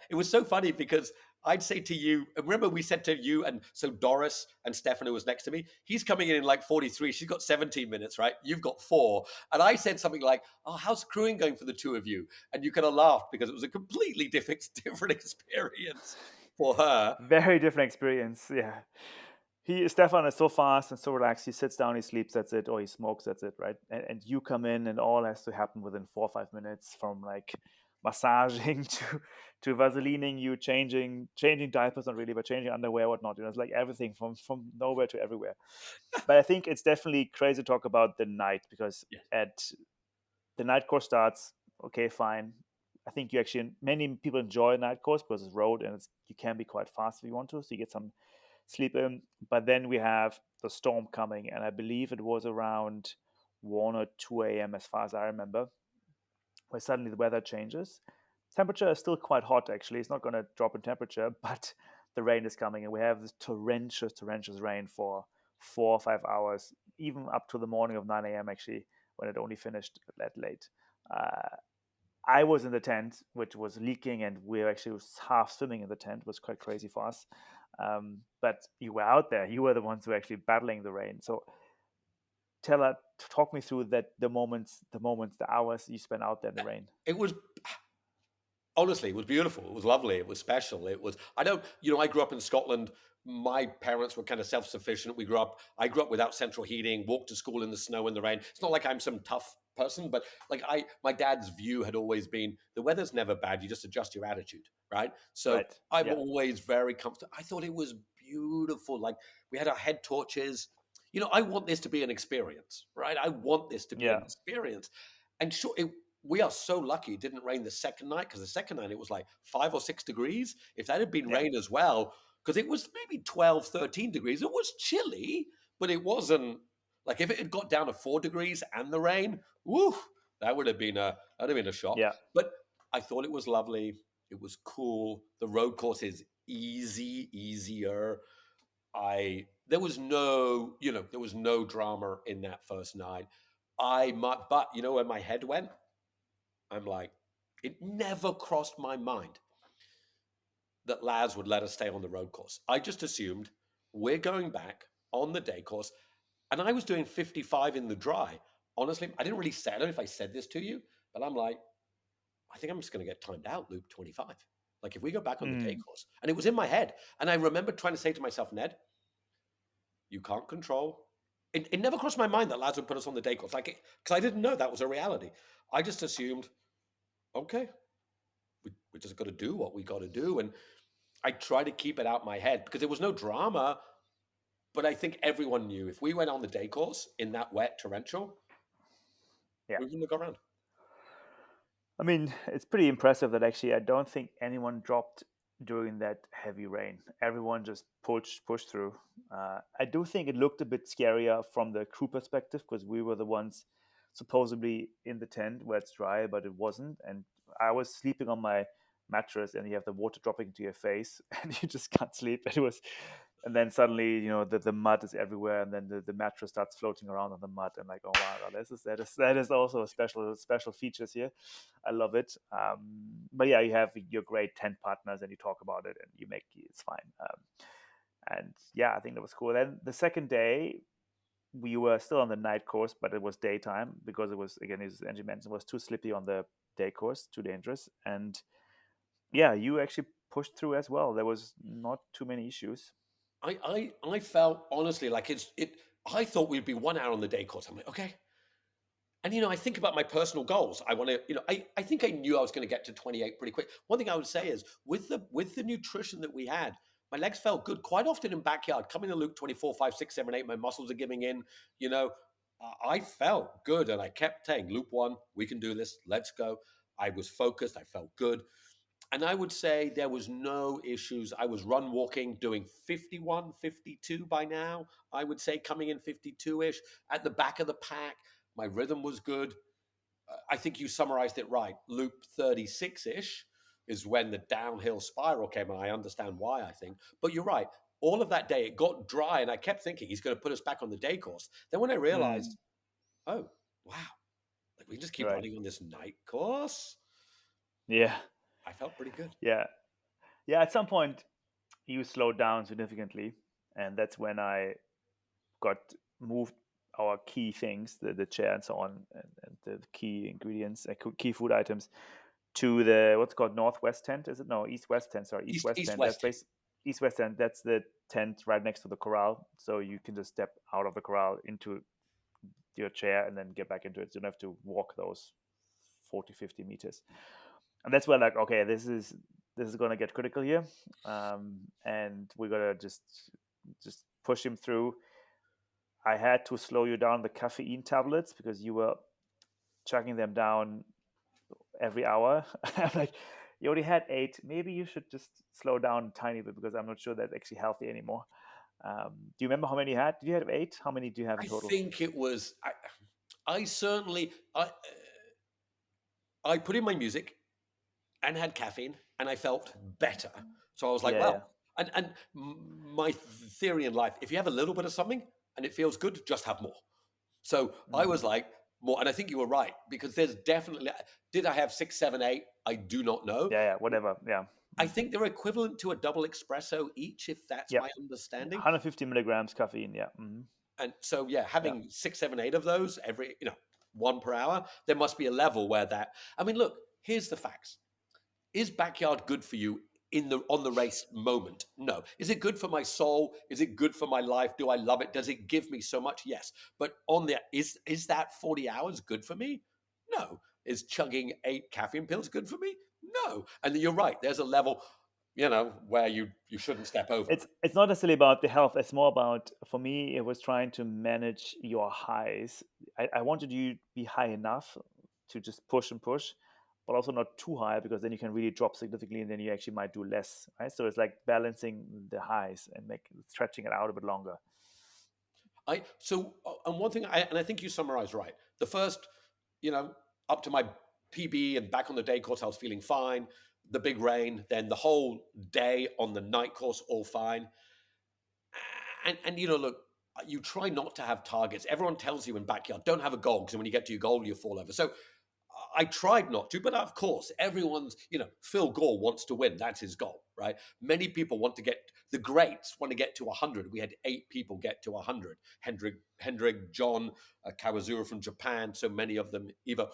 it was so funny because I'd say to you, remember we said to you, and so Doris and Stefano was next to me. He's coming in like 43. She's got 17 minutes, right? You've got 4. And I said something like, "Oh, how's crewing going for the two of you?" And you kind of laughed because it was a completely different experience for her. Very different experience. Yeah. Stefan is so fast and so relaxed. He sits down, he sleeps, that's it, or he smokes, that's it, right? And you come in, and all has to happen within 4 or 5 minutes, from like massaging to vaselining you, changing diapers, not really, but changing underwear, whatnot. It's like everything from nowhere to everywhere. But I think it's definitely crazy to talk about the night, because Yes. at the night course starts, okay, fine. I think you actually many people enjoy night course because it's road, and you can be quite fast if you want to, so you get some sleep in. But then we have the storm coming, and I believe it was around 1 or 2 a.m. as far as I remember, where suddenly the weather changes. Temperature is still quite hot, actually. It's not going to drop in temperature, but the rain is coming, and we have this torrentious rain for 4 or 5 hours, even up to the morning of 9 a.m., actually, when it only finished that late. Uh, I was in the tent, which was leaking, and we were actually half swimming in the tent. It was quite crazy for us. But you were out there. You were the ones who were actually battling the rain. So talk me through that, the hours you spent out there in the rain. It was honestly, it was beautiful. It was lovely. It was special. It was, I don't, I grew up in Scotland. My parents were kind of self sufficient. I grew up without central heating, walked to school in the snow and the rain. It's not like I'm some tough person, but like my dad's view had always been the weather's never bad. You just adjust your attitude, right? So Right. I'm Yeah. always very comfortable. I thought it was beautiful. Like we had our head torches. I want this to be an experience, right? I want this to be an Yeah. experience. And sure, we are so lucky it didn't rain the second night, because the second night it was like 5 or 6 degrees. If that had been Yeah. rain as well, because it was maybe 12, 13 degrees, it was chilly, but it wasn't like if it had got down to 4 degrees and the rain, woo, that would have been a shock. Yeah. But I thought it was lovely. It was cool. The road course is easier. I there was no drama in that first night. But where my head went? I'm like, it never crossed my mind that Laz would let us stay on the road course. I just assumed we're going back on the day course. And I was doing 55 in the dry. Honestly, I didn't really say, I don't know if I said this to you, but I'm like, I think I'm just going to get timed out, loop 25. Like if we go back on the day Mm. course. And it was in my head. And I remember trying to say to myself, Ned, you can't control. It never crossed my mind that Laz would put us on the day course. Like, because I didn't know that was a reality. I just assumed, okay, we just got to do what we got to do. And I try to keep it out my head because there was no drama. But I think everyone knew if we went on the day course in that wet torrential, Yeah. we wouldn't have got around. I mean, it's pretty impressive that actually I don't think anyone dropped during that heavy rain. Everyone just pushed through. I do think it looked a bit scarier from the crew perspective, because we were the ones supposedly in the tent where it's dry, but it wasn't. And I was sleeping on my mattress, and you have the water dropping into your face, and you just can't sleep. And then suddenly, the mud is everywhere, and then the mattress starts floating around on the mud, and like, oh wow, that is also a special features here. I love it. But yeah, you have your great tent partners, and you talk about it, and it's fine. And yeah, I think that was cool. Then the second day, we were still on the night course, but it was daytime, because it was, again, as Angie mentioned, it was too slippy on the day course, too dangerous. And yeah, you actually pushed through as well. There was not too many issues. I felt honestly like I thought we'd be 1 hour on the day course. I'm like, okay. And I think about my personal goals. I want to, I think I knew I was going to get to 28 pretty quick. One thing I would say is with the nutrition that we had, my legs felt good quite often in backyard. Coming to Luke 24, 5, 6, 7, 8, my muscles are giving in. You know, I felt good, and I kept saying, Loop 1, we can do this. Let's go. I was focused. I felt good. And I would say there was no issues. I was run walking, doing 51, 52 by now. I would say coming in 52-ish at the back of the pack. My rhythm was good. I think you summarized it right. Loop 36-ish is when the downhill spiral came, and I understand why, I think. But you're right. All of that day, it got dry, and I kept thinking he's going to put us back on the day course. Then when I Mm, realized, oh, wow, like we can just keep right. running on this night course, Yeah. I felt pretty good. Yeah. Yeah. At some point, you slowed down significantly, and that's when I got moved our key things, the chair and so on, and the key ingredients, key food items, to the what's called northwest tent. Is it? No, east west tent. Sorry, east East west East tent. That's West based. east-west end. That's the tent right next to the corral, so you can just step out of the corral into your chair and then get back into it. So you don't have to walk those 40, 50 meters. And that's where, like, okay, this is going to get critical here, and we're going to just push him through. I had to slow you down the caffeine tablets because you were chugging them down every hour. I'm like, you already had 8. Maybe you should just slow down a tiny bit because I'm not sure that's actually healthy anymore. Do you remember how many you had? Did you have 8? How many do you have in I total? think it was. I certainly. I put in my music and had caffeine, and I felt better. So I was like, Yeah, yeah. well, and my theory in life: if you have a little bit of something and it feels good, just have more. So I Mm. was like, more, and I think you were right because there's definitely. Did I have 6, 7, 8? I do not know. Yeah, yeah, whatever. Yeah. I Mm. think they're equivalent to a double espresso each, if that's Yeah. my understanding. 150 milligrams caffeine. Yeah. Mm. And so, yeah, Yeah. having 6, 7, 8 of those every, 1 per hour, there must be a level where that. I mean, look, here's the facts. Is backyard good for you in the on the race moment? No. Is it good for my soul? Is it good for my life? Do I love it? Does it give me so much? Yes. But on the is that 40 hours good for me? No. Is chugging 8 caffeine pills good for me? No. And you're right. There's a level, where you shouldn't step over. It's not necessarily about the health. It's more about, for me, it was trying to manage your highs. I wanted you to be high enough to just push and push, but also not too high because then you can really drop significantly and then you actually might do less. Right. So it's like balancing the highs and stretching it out a bit longer. And one thing I think you summarized right. The first, you know, up to my PB and back on the day course, I was feeling fine. The big rain, then the whole day on the night course, all fine. And look, you try not to have targets. Everyone tells you in backyard, don't have a goal because when you get to your goal, you fall over. So I tried not to, but of course, everyone's, Phil Gore wants to win. That's his goal, right? Many people want to get, the greats want to get to 100. We had 8 people get to 100. Hendrik, John, Kawazura from Japan, so many of them, Evo.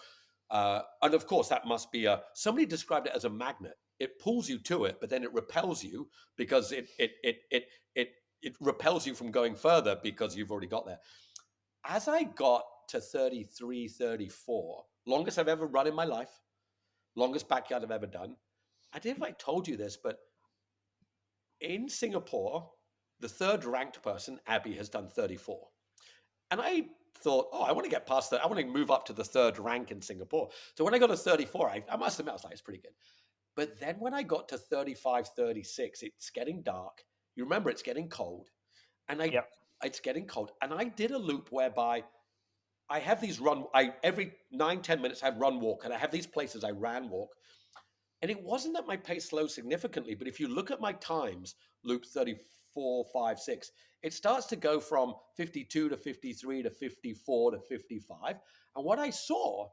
And of course, that must be somebody described it as a magnet. It pulls you to it, but then it repels you because it repels you from going further because you've already got there. As I got to 33, 34, longest I've ever run in my life, longest backyard I've ever done. I don't know if I told you this, but in Singapore, the third ranked person, Abby, has done 34. And I thought, I want to get past that. I want to move up to the third rank in Singapore. So when I got to 34, I must admit, I was like, it's pretty good. But then when I got to 35, 36, it's getting dark. You remember it's getting cold. And Yeah. it's getting cold. And I did a loop whereby I have these every 9, 10 minutes I run walk, and I have these places I ran walk. And it wasn't that my pace slowed significantly, but if you look at my times, loop 34, 5, 6, it starts to go from 52 to 53 to 54 to 55. And what I saw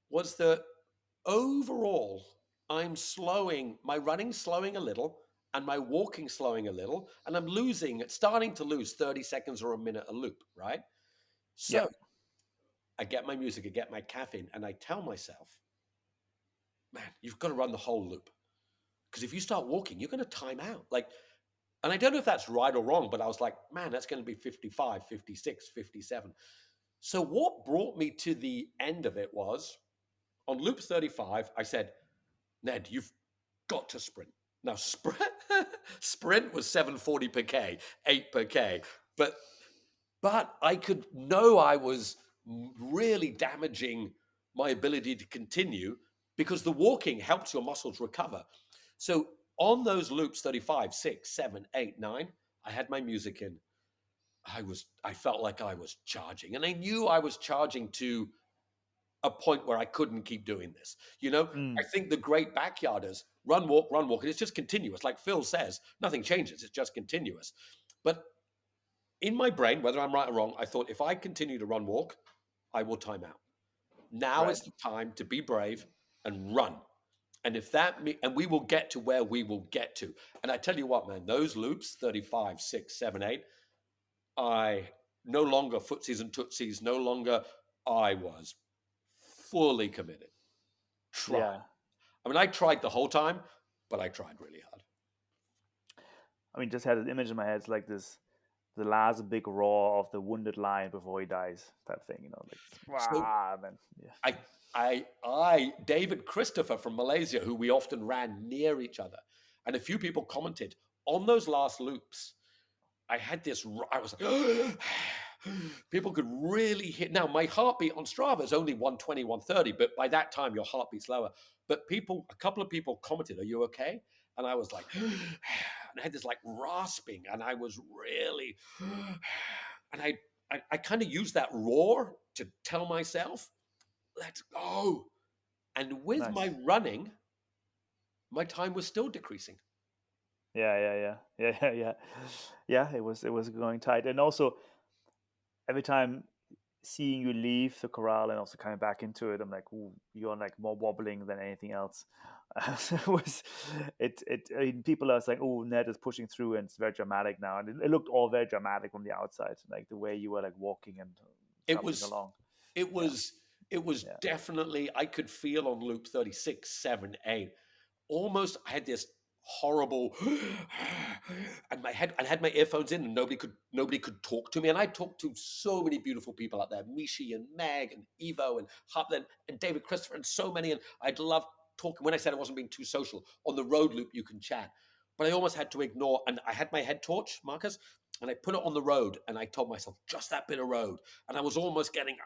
was that overall, I'm slowing, my running slowing a little, and my walking slowing a little, and I'm starting to lose 30 seconds or a minute a loop, right? Yeah. So I get my music, I get my caffeine, and I tell myself, man, you've got to run the whole loop. Because if you start walking, you're going to time out. And I don't know if that's right or wrong, but I was like, man, that's going to be 55, 56, 57. So what brought me to the end of it was on loop 35, I said, Ned, you've got to sprint. Now, sprint was 740 per K, 8 per K. But I could know I was really damaging my ability to continue because the walking helps your muscles recover. So on those loops 35, 6, 7, 8, 9, I had my music in. I felt like I was charging, and I knew I was charging to a point where I couldn't keep doing this. I Mm. think the great backyarders run, walk, and it's just continuous. Like Phil says, nothing changes, it's just continuous. But in my brain, whether I'm right or wrong, I thought if I continue to run walk, I will time out. Now is Right. the time to be brave and run. And and we will get to where we will get to. And I tell you what, man, those loops, 35, 6, 7, 8, I no longer footsies and tootsies, no longer, I was fully committed. Tried. Yeah. I mean, I tried the whole time, but I tried really hard. I mean, just had an image in my head. It's like this, the last big roar of the wounded lion before he dies, type thing. You know, like So wow, then yeah, I, David Christopher from Malaysia, who we often ran near each other, and a few people commented on those last loops. I had this, I was like, people could really hit. Now, my heartbeat on Strava is only 120, 130, but by that time, your heartbeat's lower. But a couple of people commented, "Are you okay?" And I was like, and I had this like rasping, and I was really, and I kind of used that roar to tell myself, let's go. And with my nice. running, my time was still decreasing. Yeah, yeah, yeah, yeah, yeah, yeah. Yeah, it was going tight, and also every time seeing you leave the corral and also coming back into it, I'm like, ooh, you're like more wobbling than anything else. So it was, I mean, people are saying, oh, Ned is pushing through and it's very dramatic now. And it looked all very dramatic from the outside, like the way you were like walking and It shuffling was along. it Yeah, was it was yeah, definitely, I could feel on loop 36, 7, 8. Almost I had this horrible and my head, I had my earphones in and nobody could talk to me. And I talked to so many beautiful people out there, Mishi and Meg and Evo and Hutland and David Christopher and so many. And I'd love talking. When I said I wasn't being too social, on the road loop you can chat. But I almost had to ignore, and I had my head torch, Marcus, and I put it on the road and I told myself, just that bit of road. And I was almost getting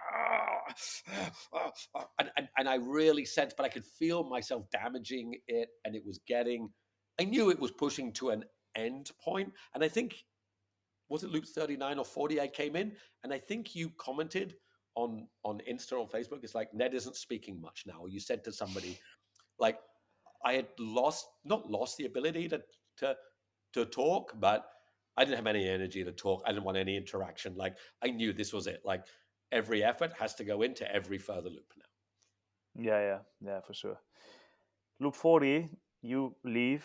and I really sensed, but I could feel myself damaging it, and it was getting. I knew it was pushing to an end point, and I think, was it loop 39 or 40? I came in, and I think you commented on Insta or Facebook. It's like Ned isn't speaking much now. Or you said to somebody like, I had not lost the ability to to talk, but I didn't have any energy to talk. I didn't want any interaction. Like I knew this was it. Like every effort has to go into every further loop now. yeah, yeah, yeah, for sure. Loop 40, you leave.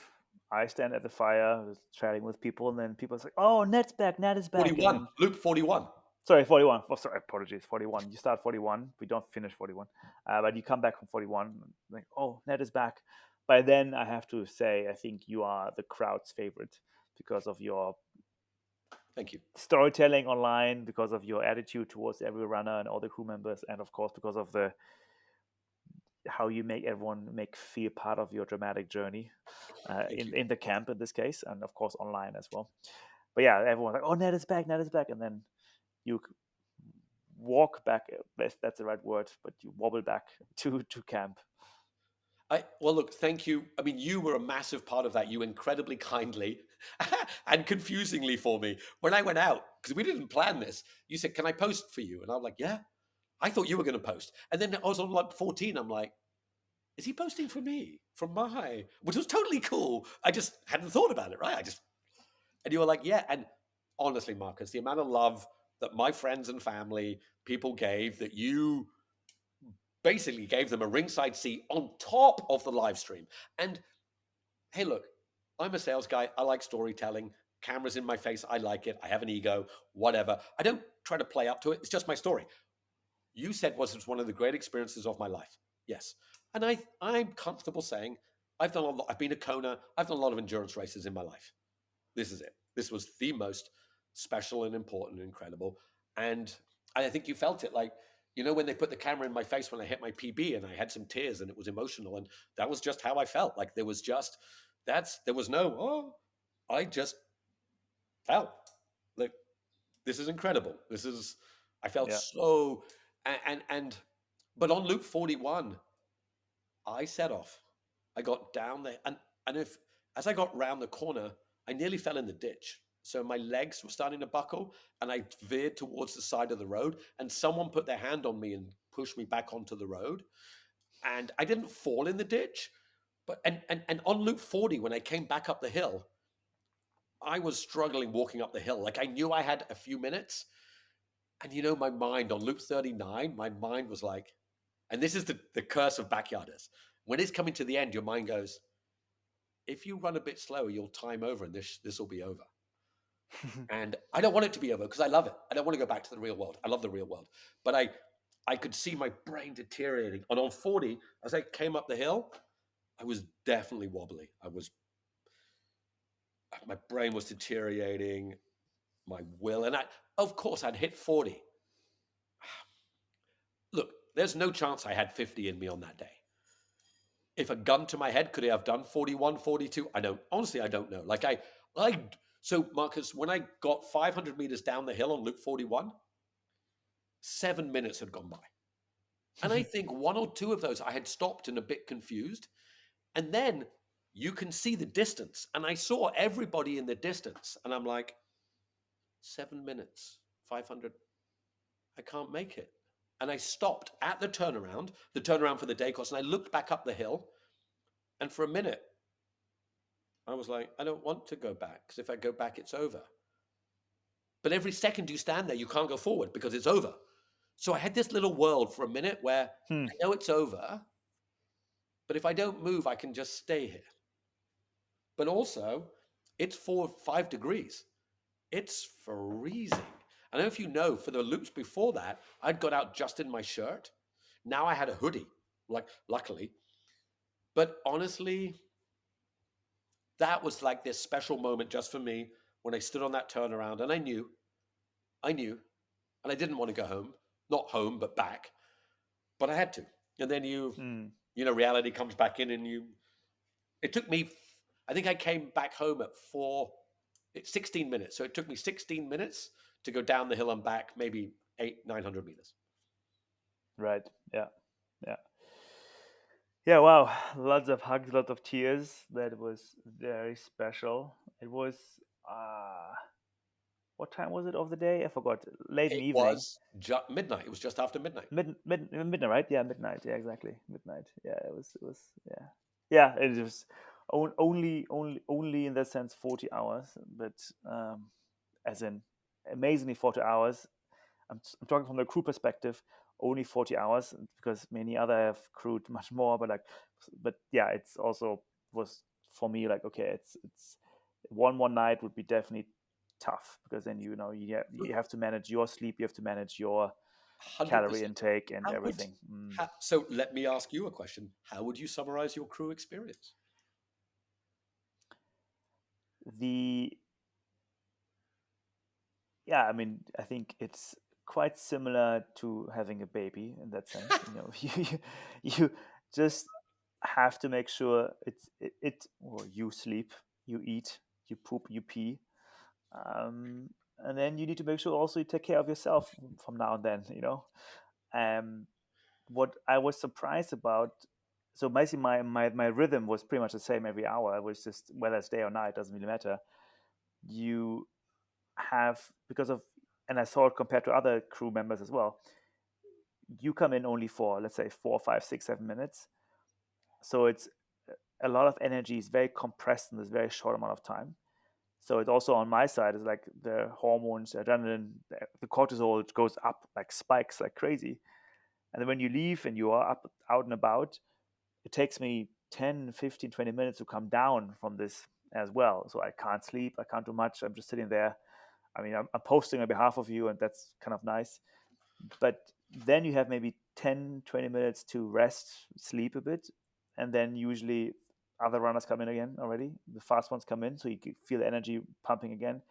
I stand at the fire, chatting with people, and then people are like, "Oh, Ned's back, Ned is back," and 41, then loop 41. sorry, 41. Oh, sorry, apologies. 41. You start 41. We don't finish 41. But you come back from 41. Like, oh, Ned is back. By then, I have to say, I think you are the crowd's favorite because of your Thank you. storytelling online, because of your attitude towards every runner and all the crew members, and of course, because of the how you make everyone make feel part of your dramatic journey Thank you. in the camp in this case, and of course online as well. But yeah, everyone's like, "Oh, Ned is back, Ned is back," and then you walk back, if that's the right word, but you wobble back to camp. Well, look, thank you. I mean, you were a massive part of that. You incredibly kindly and confusingly for me when I went out, because we didn't plan this. You said, "Can I post for you?" And I'm like, "Yeah." I thought you were going to post, and then I was on like 14. I'm like, "Is he posting for me from my?" Which was totally cool. I just hadn't thought about it, right? And you were like, "Yeah." And honestly, Marcus, the amount of love that my friends and family, people gave, that you basically gave them a ringside seat on top of the live stream. And hey, look, I'm a sales guy. I like storytelling. Cameras in my face. I like it. I have an ego, whatever. I don't try to play up to it. It's just my story. You said was one of the great experiences of my life. Yes. And I'm comfortable saying I've done a lot. I've been a Kona. I've done a lot of endurance races in my life. This is it. This was the most special and important and incredible. And I think you felt it, like, when they put the camera in my face when I hit my PB, and I had some tears and it was emotional. And that was just how I felt. Like there was no, I just felt like this is incredible. I felt Yeah, so, but on loop 41, I set off. I got down there, and if as I got round the corner, I nearly fell in the ditch. So my legs were starting to buckle, and I veered towards the side of the road. And someone put their hand on me and pushed me back onto the road. And I didn't fall in the ditch, but and on Loop 40, when I came back up the hill, I was struggling walking up the hill. Like I knew I had a few minutes, and my mind on Loop 39, my mind was like, and this is the curse of backyarders. When it's coming to the end, your mind goes, if you run a bit slower, you'll time over and this will be over. And I don't want it to be over because I love it. I don't want to go back to the real world. I love the real world. But I could see my brain deteriorating. And on 40, as I came up the hill, I was definitely wobbly. my brain was deteriorating, my will, and of course, I'd hit 40. Look, there's no chance I had 50 in me on that day. If a gun to my head, could I have done 41, 42? I don't, honestly, I don't know. So Marcus, when I got 500 meters down the hill on Loop 41, 7 minutes had gone by. And I think one or two of those I had stopped and a bit confused. And then you can see the distance. And I saw everybody in the distance. And I'm like, 7 minutes, 500, I can't make it. And I stopped at the turnaround for the day course. And I looked back up the hill. And for a minute, I was like, I don't want to go back, because if I go back, it's over. But every second you stand there, you can't go forward because it's over. So I had this little world for a minute where I know it's over, but if I don't move, I can just stay here. But also, it's 5 degrees. It's freezing. I don't know if you know, for the loops before that, I'd got out just in my shirt. Now I had a hoodie, luckily. But honestly, that was like this special moment just for me when I stood on that turnaround, and I knew, and I didn't want to go home, not home, but back, but I had to. And then reality comes back in, and it took me, I think I came back home at 16 minutes. So it took me 16 minutes to go down the hill and back, maybe 900 meters. Right. Yeah. Yeah. Yeah. Wow. Lots of hugs, lots of tears. That was very special. It was, what time was it of the day? I forgot. Late in It the evening. was midnight. It was just after midnight. Midnight, right? Yeah, midnight. Yeah, exactly. Midnight. Yeah, it was, yeah. Yeah, it was only in that sense 40 hours, but as in amazingly 40 hours. I'm talking from the crew perspective, only 40 hours, because many other have crewed much more, but yeah, it's also was for me like, okay, it's one night would be definitely tough, because then you have to manage your sleep, you have to manage your calorie 100%. intake and How would everything. so let me ask you a question. How would you summarize your crew experience? The Yeah, I mean, I think it's quite similar to having a baby in that sense. You just have to make sure or you sleep, you eat, you poop, you pee, and then you need to make sure also you take care of yourself from now and then. Um, what I was surprised about. So basically, my rhythm was pretty much the same every hour. It was just whether it's day or night, doesn't really matter. You have, because of, and I saw it compared to other crew members as well, you come in only for, let's say, 4, 5, 6, 7 minutes. So it's a lot of energy is very compressed in this very short amount of time. So it also, on my side, is like the hormones, the adrenaline, the cortisol, it goes up like spikes like crazy. And then when you leave and you are up out and about, it takes me 10, 15, 20 minutes to come down from this as well. So I can't sleep, I can't do much. I'm just sitting there. I mean, I'm posting on behalf of you, and that's kind of nice. But then you have maybe 10, 20 minutes to rest, sleep a bit. And then usually other runners come in again already. The fast ones come in, so you can feel the energy pumping again.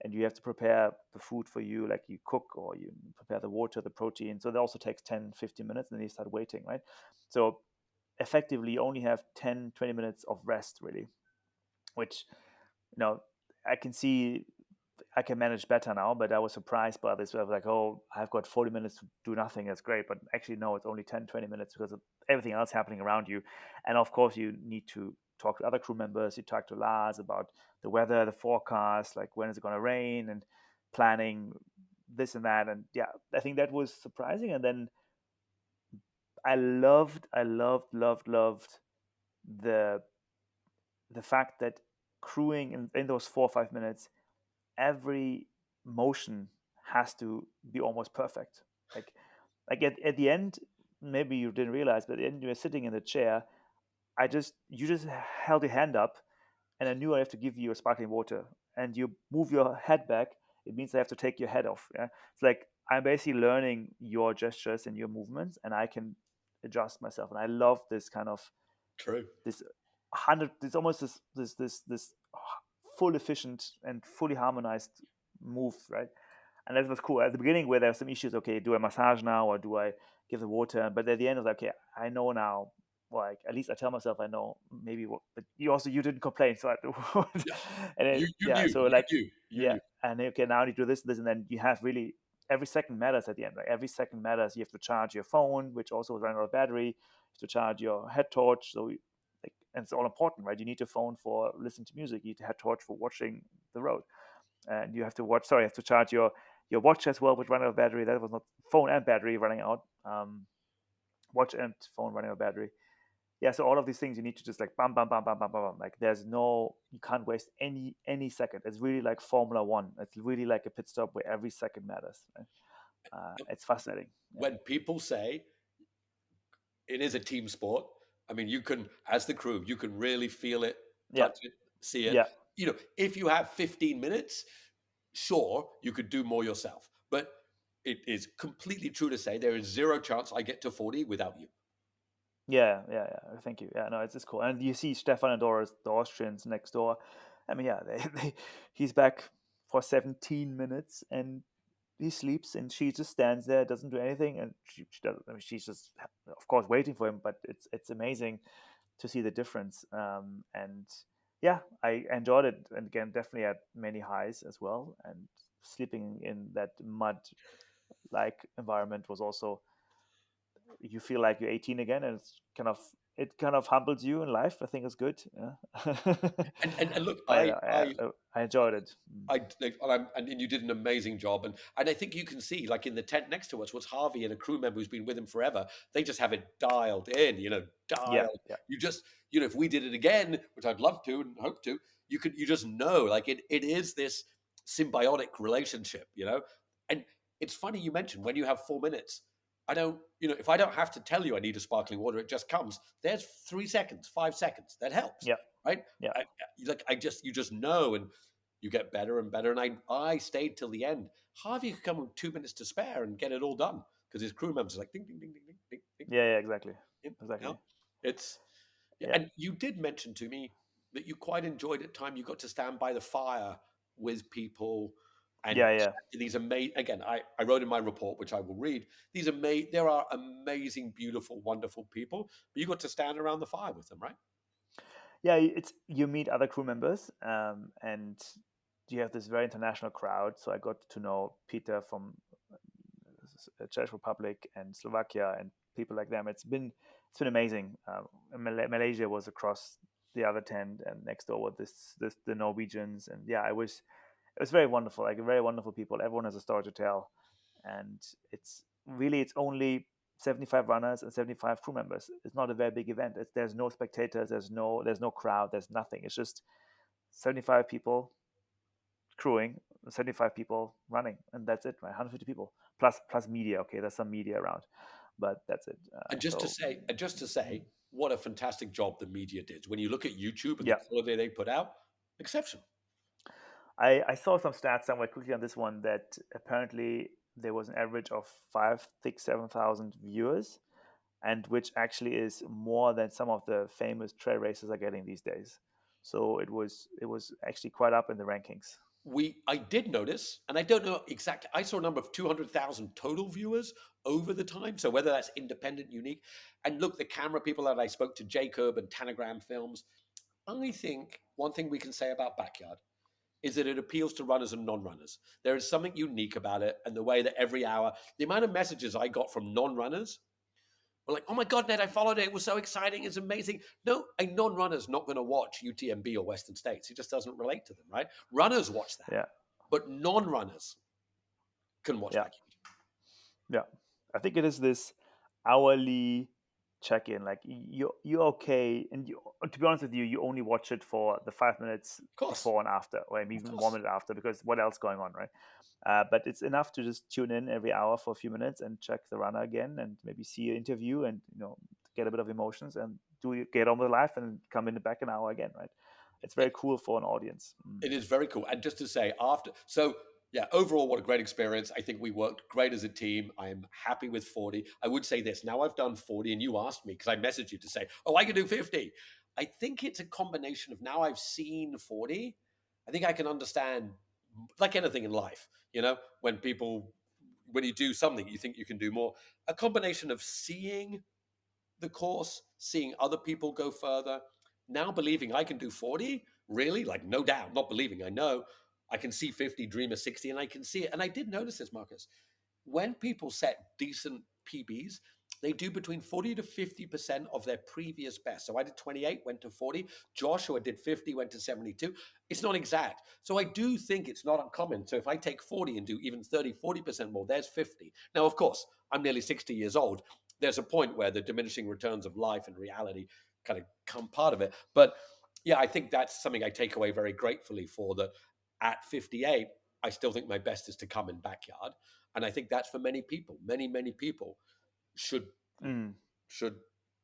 And you have to prepare the food for you, like you cook or you prepare the water, the protein. So that also takes 10, 15 minutes, and then you start waiting, right? So effectively, you only have 10, 20 minutes of rest, really, which, I can see I can manage better now, but I was surprised by this. I was like, oh, I've got 40 minutes to do nothing. That's great. But actually, no, it's only 10, 20 minutes because of everything else happening around you. And of course, you need to talk to other crew members. You talk to Lars about the weather, the forecast, like when is it going to rain, and planning this and that. And yeah, I think that was surprising. And then I loved the the fact that crewing in those 4 or 5 minutes, every motion has to be almost perfect. Like, at the end, maybe you didn't realize, but at the end, you were sitting in the chair. You just held your hand up, and I knew I have to give you a sparkling water, and you move your head back. It means I have to take your head off. Yeah, it's like I'm basically learning your gestures and your movements, and I can adjust myself. And I love this kind of True. this 100. It's almost this full efficient and fully harmonized moves, right? And that was cool. At the beginning, where there were some issues, okay, do I massage now or do I give the water? But at the end, I was like, okay, I know now. Like at least I tell myself I know maybe what. But you didn't complain, so Yeah. and You it, you yeah, knew, so you like knew, you yeah, knew. and okay, now I need to do this, and then you have really every second matters at the end. Like every second matters. You have to charge your phone, which also is running out of battery. You have to charge your head torch, so like, and it's all important, right? You need your phone for listening to music. You need a head torch for watching the road, and you have to watch. Sorry, you have to charge your watch as well, which ran out of battery. That was not phone and battery running out. Watch and phone running out of battery. Yeah, so all of these things you need to just like bam, bam, bam, bam, bam, bam, bam. Like there's no, you can't waste any second. It's really like Formula One. It's really like a pit stop where every second matters. Right? It's fascinating. Yeah, When people say it is a team sport, I mean, you can, as the crew, you can really feel it, yeah, touch it, see it. yeah, You know, if you have 15 minutes, sure, you could do more yourself. But it is completely true to say there is zero chance I get to 40 without you. yeah, yeah, yeah. Thank you. Yeah, no, it's just cool. And you see Stefan and Doris, the Austrians next door. I mean, yeah, he's back for 17 minutes and he sleeps and she just stands there, doesn't do anything, and she doesn't. I mean, she's just, of course, waiting for him. But it's amazing to see the difference. And yeah, I enjoyed it, and again, definitely had many highs as well. And sleeping in that mud-like environment was also, you feel like you're 18 again, and it kind of humbles you in life. I think it's good. Yeah. And look, But I enjoyed it. and you did an amazing job, and I think you can see, like in the tent next to us, was Harvey and a crew member who's been with him forever. They just have it dialed in, Yeah, dialed. yeah, You just, if we did it again, which I'd love to and hope to, you just know, like it is this symbiotic relationship, And it's funny you mentioned when you have 4 minutes. I don't, if I don't have to tell you I need a sparkling water, it just comes. There's 3 seconds, 5 seconds. That helps, yeah, right? yeah, You just know, and you get better and better. And I stayed till the end. Harvey could come with 2 minutes to spare and get it all done because his crew members are like ding ding ding ding ding ding ding. yeah, yeah. Exactly, You exactly. it's yeah. Yeah, And you did mention to me that you quite enjoyed at time you got to stand by the fire with people and yeah, yeah. chat to these amazing. Again, I wrote in my report, which I will read. There are amazing, beautiful, wonderful people, but you got to stand around the fire with them, right? Yeah, it's you meet other crew members, and you have this very international crowd. So I got to know Peter from Czech Republic and Slovakia and people like them. It's been amazing. Malaysia was across the other tent, and next door were this the Norwegians, and yeah, it was very wonderful. Like very wonderful people. Everyone has a story to tell, and it's only 75 runners and 75 crew members. It's not a very big event. There's no spectators. There's no crowd. There's nothing. It's just 75 people crewing, 75 people running, and that's it, right? 150 people plus media. Okay, there's some media around, but that's it. And just to say, what a fantastic job the media did. When you look at YouTube and the Yeah, quality they put out, exceptional. I saw some stats somewhere quickly on this one that apparently there was an average of 5, 6, 7,000 viewers, and which actually is more than some of the famous trail races are getting these days. So it was actually quite up in the rankings. I did notice, and I don't know exactly. I saw a number of 200,000 total viewers over the time. So whether that's independent, unique, and look, the camera people that I spoke to, Jacob and Tanagram Films. I think one thing we can say about Backyard is that it appeals to runners and non-runners. There is something unique about it, and the way that every hour, the amount of messages I got from non-runners were like, "Oh my God, Ned, I followed it. It was so exciting. It's amazing." No, a non-runner's not going to watch UTMB or Western States. It just doesn't relate to them, right? Runners watch that, Yeah, but non-runners can watch yeah. Backyard. Yeah, I think it is this hourly check-in. Like you're okay, and to be honest with you, you only watch it for the 5 minutes Of course, before and after, or maybe of even 1 minute course. after, because what else going on, right? But it's enough to just tune in every hour for a few minutes and check the runner again, and maybe see an interview, and get a bit of emotions, and get on with life, and come in the back an hour again, right? It's very cool for an audience. It is very cool. And just to say, yeah, overall, what a great experience. I think we worked great as a team. I am happy with 40. I would say this now I've done 40, and you asked me because I messaged you to say, oh, I can do 50. I think it's a combination of now I've seen 40. I think I can understand, like anything in life, when when you do something, you think you can do more. A combination of seeing the course, seeing other people go further, now believing I can do 40, really, like no doubt, not believing, I know I can see 50, dream of 60, and I can see it. And I did notice this, Marcus. When people set decent PBs, they do between 40 to 50% of their previous best. So I did 28, went to 40. Joshua did 50, went to 72. It's not exact. So I do think it's not uncommon. So if I take 40 and do even 30, 40% more, there's 50. Now, of course, I'm nearly 60 years old. There's a point where the diminishing returns of life and reality kind of come part of it. But yeah, I think that's something I take away very gratefully for, that at 58, I still think my best is to come in backyard. And I think that's for many people. Many people should Mm. should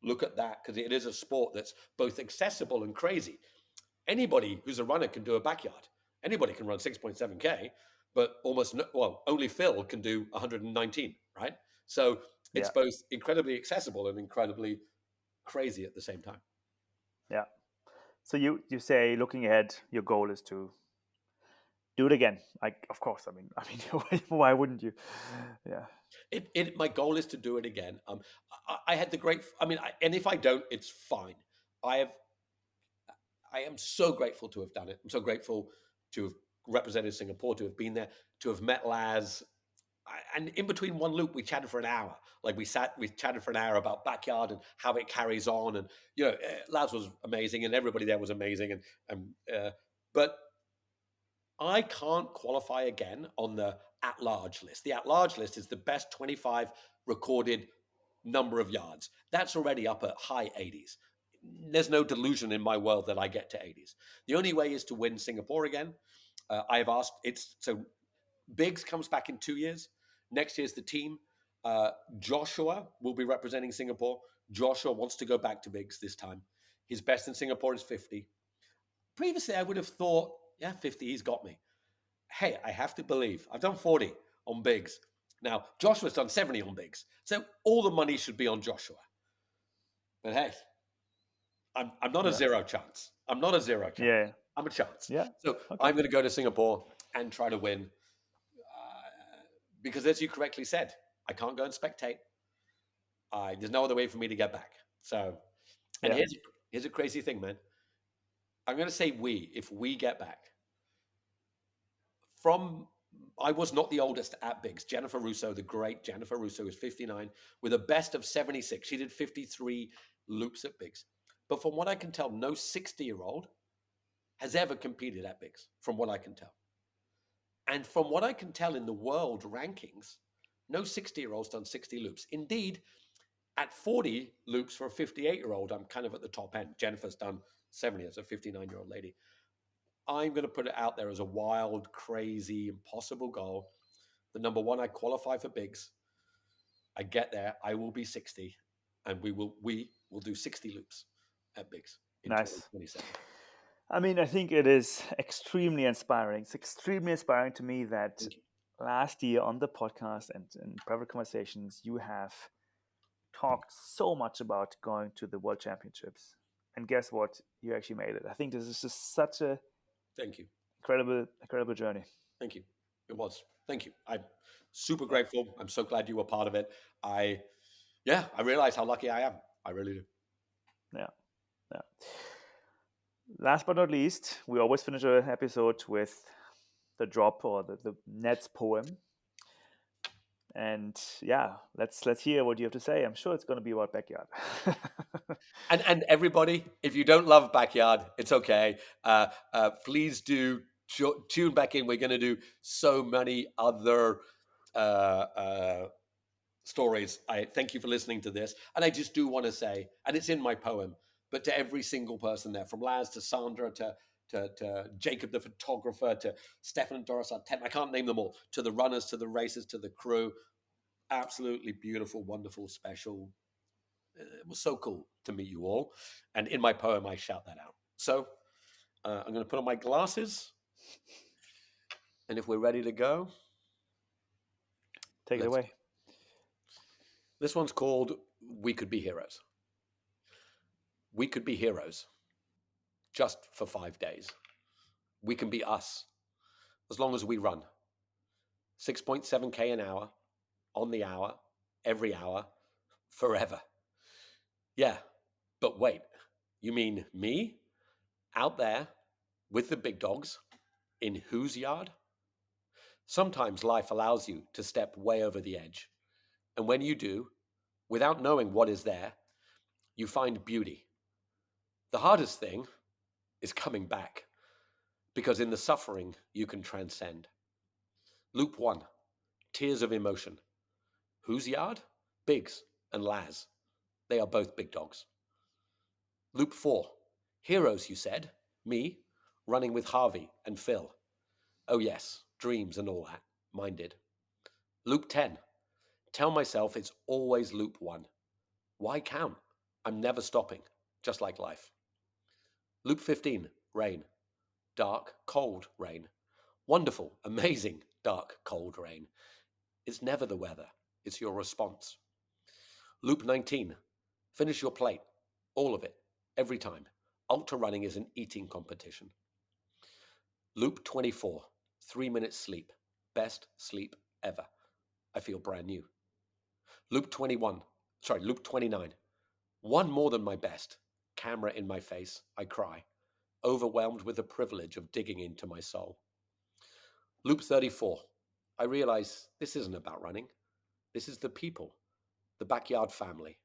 look at that, because it is a sport that's both accessible and crazy. Anybody who's a runner can do a backyard. Anybody can run 6.7K, but almost only Phil can do 119, right? So it's Yeah, both incredibly accessible and incredibly crazy at the same time. yeah. So you say, looking ahead, your goal is to do it again. Like, of course. I mean, why wouldn't you? Yeah, My goal is to do it again. I had the great. I mean, and if I don't, it's fine. I have I am so grateful to have done it. I'm so grateful to have represented Singapore, to have been there, to have met Laz. And in between one loop, we chatted for an hour. Like we chatted for an hour about backyard and how it carries on. And Laz was amazing, and everybody there was amazing. But I can't qualify again on the at-large list. The at-large list is the best 25 recorded number of yards. That's already up at high 80s. There's no delusion in my world that I get to 80s. The only way is to win Singapore again. I've asked. It's so Biggs comes back in 2 years. Next year's the team. Joshua will be representing Singapore. Joshua wants to go back to Biggs this time. His best in Singapore is 50. Previously, I would have thought, yeah, 50, he's got me. Hey, I have to believe. I've done 40 on Biggs. Now, Joshua's done 70 on Biggs. So all the money should be on Joshua. But hey, I'm not a yeah, zero chance. I'm not a zero chance. yeah, I'm a chance. yeah. So Okay. I'm going to go to Singapore and try to win, because, as you correctly said, I can't go and spectate. There's no other way for me to get back. So, and Yeah, here's a crazy thing, man. I'm going to say if we get back from, I was not the oldest at Biggs. Jennifer Russo, the great Jennifer Russo, is 59 with a best of 76. She did 53 loops at Biggs. But from what I can tell, no 60-year-old has ever competed at Biggs, from what I can tell. And from what I can tell in the world rankings, no 60-year-old's done 60 loops. Indeed, at 40 loops for a 58-year-old, I'm kind of at the top end. Jennifer's done 70 as a 59-year-old lady. I'm going to put it out there as a wild, crazy, impossible goal. The number one, I qualify for Biggs. I get there, I will be 60, and we will do 60 loops at Biggs in nice. 2027. I mean, I think it is extremely inspiring. It's extremely inspiring to me that Thank you. last year on the podcast and in private conversations, you have talked so much about going to the World Championships. And guess what? You actually made it. I think this is just such a Thank you. incredible journey. Thank you. It was. Thank you. I'm super Yeah, grateful. I'm so glad you were part of it. I realize how lucky I am. I really do. yeah, yeah. Last but not least, we always finish an episode with the drop or the Ned's poem. And yeah, let's hear what you have to say. I'm sure it's going to be about backyard. And everybody, if you don't love backyard, it's okay. Please do tune back in. We're going to do so many other uh, uh, stories. I thank you for listening to this, and I just do want to say, and it's in my poem, but to every single person there, from Laz to Sandra to Jacob the photographer to Stefan and Doris, I can't name them all. To the runners, to the racers, to the crew, absolutely beautiful, wonderful, special. It was so cool to meet you all. And in my poem, I shout that out. So I'm going to put on my glasses. And if we're ready to go, Take it let's. away. This one's called We Could Be Heroes. We could be heroes just for 5 days. We can be us as long as we run 6.7K an hour, on the hour, every hour, forever. Yeah, but wait, you mean me out there with the big dogs in whose yard? Sometimes life allows you to step way over the edge. And when you do, without knowing what is there, you find beauty. The hardest thing is coming back, because in the suffering you can transcend. Loop 1, tears of emotion. Whose yard? Biggs and Laz. They are both big dogs. Loop 4, heroes, you said. Me, running with Harvey and Phil. Oh yes, dreams and all that. Mine did. Loop 10, tell myself it's always loop 1. Why count? I'm never stopping, just like life. Loop 15, rain. Dark, cold rain. Wonderful, amazing, dark, cold rain. It's never the weather, it's your response. Loop 19, finish your plate. All of it, every time. Ultra running is an eating competition. Loop 24, 3 minutes sleep. Best sleep ever. I feel brand new. Loop 29. One more than my best. Camera in my face, I cry, overwhelmed with the privilege of digging into my soul. Loop 34. I realize this isn't about running. This is the people, the backyard family.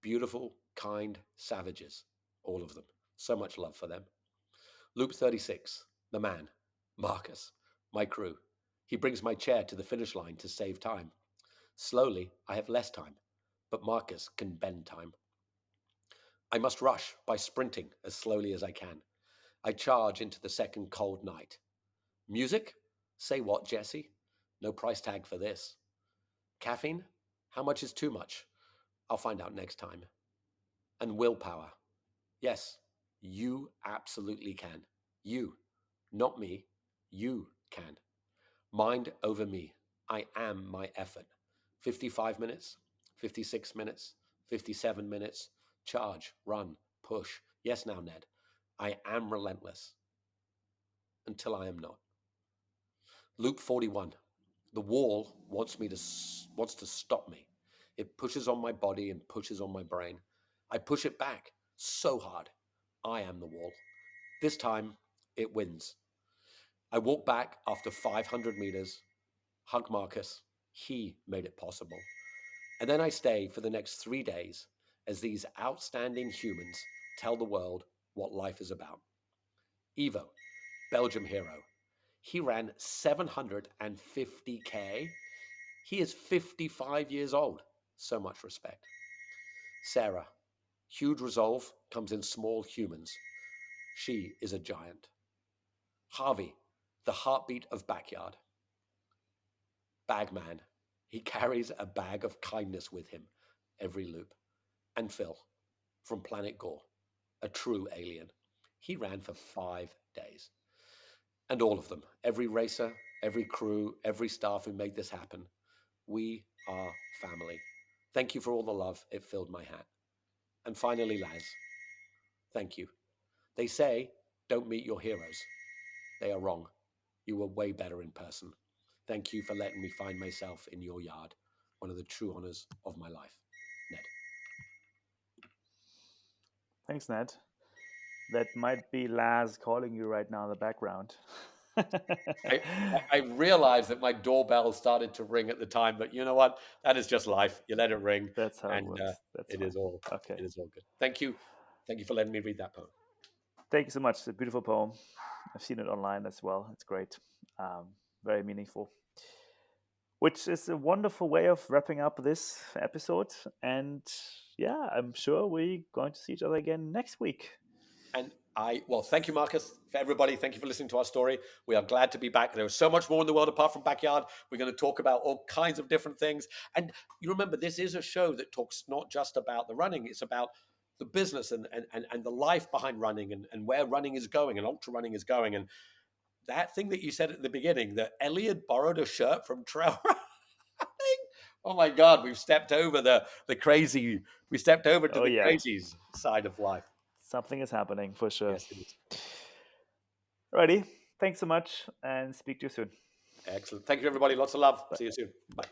Beautiful, kind savages, all of them. So much love for them. Loop 36. The man, Markus, my crew. He brings my chair to the finish line to save time. Slowly, I have less time, but Markus can bend time. I must rush by sprinting as slowly as I can. I charge into the second cold night. Music? Say what, Jesse? No price tag for this. Caffeine? How much is too much? I'll find out next time. And willpower. Yes, you absolutely can. You, not me. You can. Mind over me. I am my effort. 55 minutes, 56 minutes, 57 minutes. Charge, run, push. Yes, now, Ned. I am relentless until I am not. Loop 41. The wall wants to stop me. It pushes on my body and pushes on my brain. I push it back so hard. I am the wall. This time, it wins. I walk back after 500 meters, hug Markus. He made it possible. And then I stay for the next 3 days as these outstanding humans tell the world what life is about. Evo, Belgium hero. He ran 750K. He is 55 years old. So much respect. Sarah, huge resolve comes in small humans. She is a giant. Harvey, the heartbeat of backyard. Bagman, he carries a bag of kindness with him every loop. And Phil, from Planet Gore, a true alien. He ran for 5 days. And all of them, every racer, every crew, every staff who made this happen, we are family. Thank you for all the love. It filled my hat. And finally, Laz, thank you. They say, don't meet your heroes. They are wrong. You were way better in person. Thank you for letting me find myself in your yard. One of the true honors of my life. Ned. Thanks, Ned. That might be Laz calling you right now in the background. I, I realized that my doorbell started to ring at the time, but you know what? That is just life. You let it ring, That's how it and works. That's it is fine. all Okay. it is all good. Thank you for letting me read that poem. Thank you so much. It's a beautiful poem. I've seen it online as well. It's great. Very meaningful. Which is a wonderful way of wrapping up this episode. And yeah, I'm sure we're going to see each other again next week. And thank you, Markus. For everybody, thank you for listening to our story. We are glad to be back. There is so much more in the world apart from backyard. We're going to talk about all kinds of different things. And you remember, this is a show that talks not just about the running, it's about the business and the life behind running and where running is going and ultra running is going. And that thing that you said at the beginning, that Elliot borrowed a shirt from trail running. Oh my God, we've stepped over the crazy. We stepped over to Oh, the yeah. crazies side of life. Something is happening for sure. Yes, it is. Alrighty. Thanks so much, and speak to you soon. Excellent. Thank you, everybody. Lots of love. Bye. See you soon. Bye.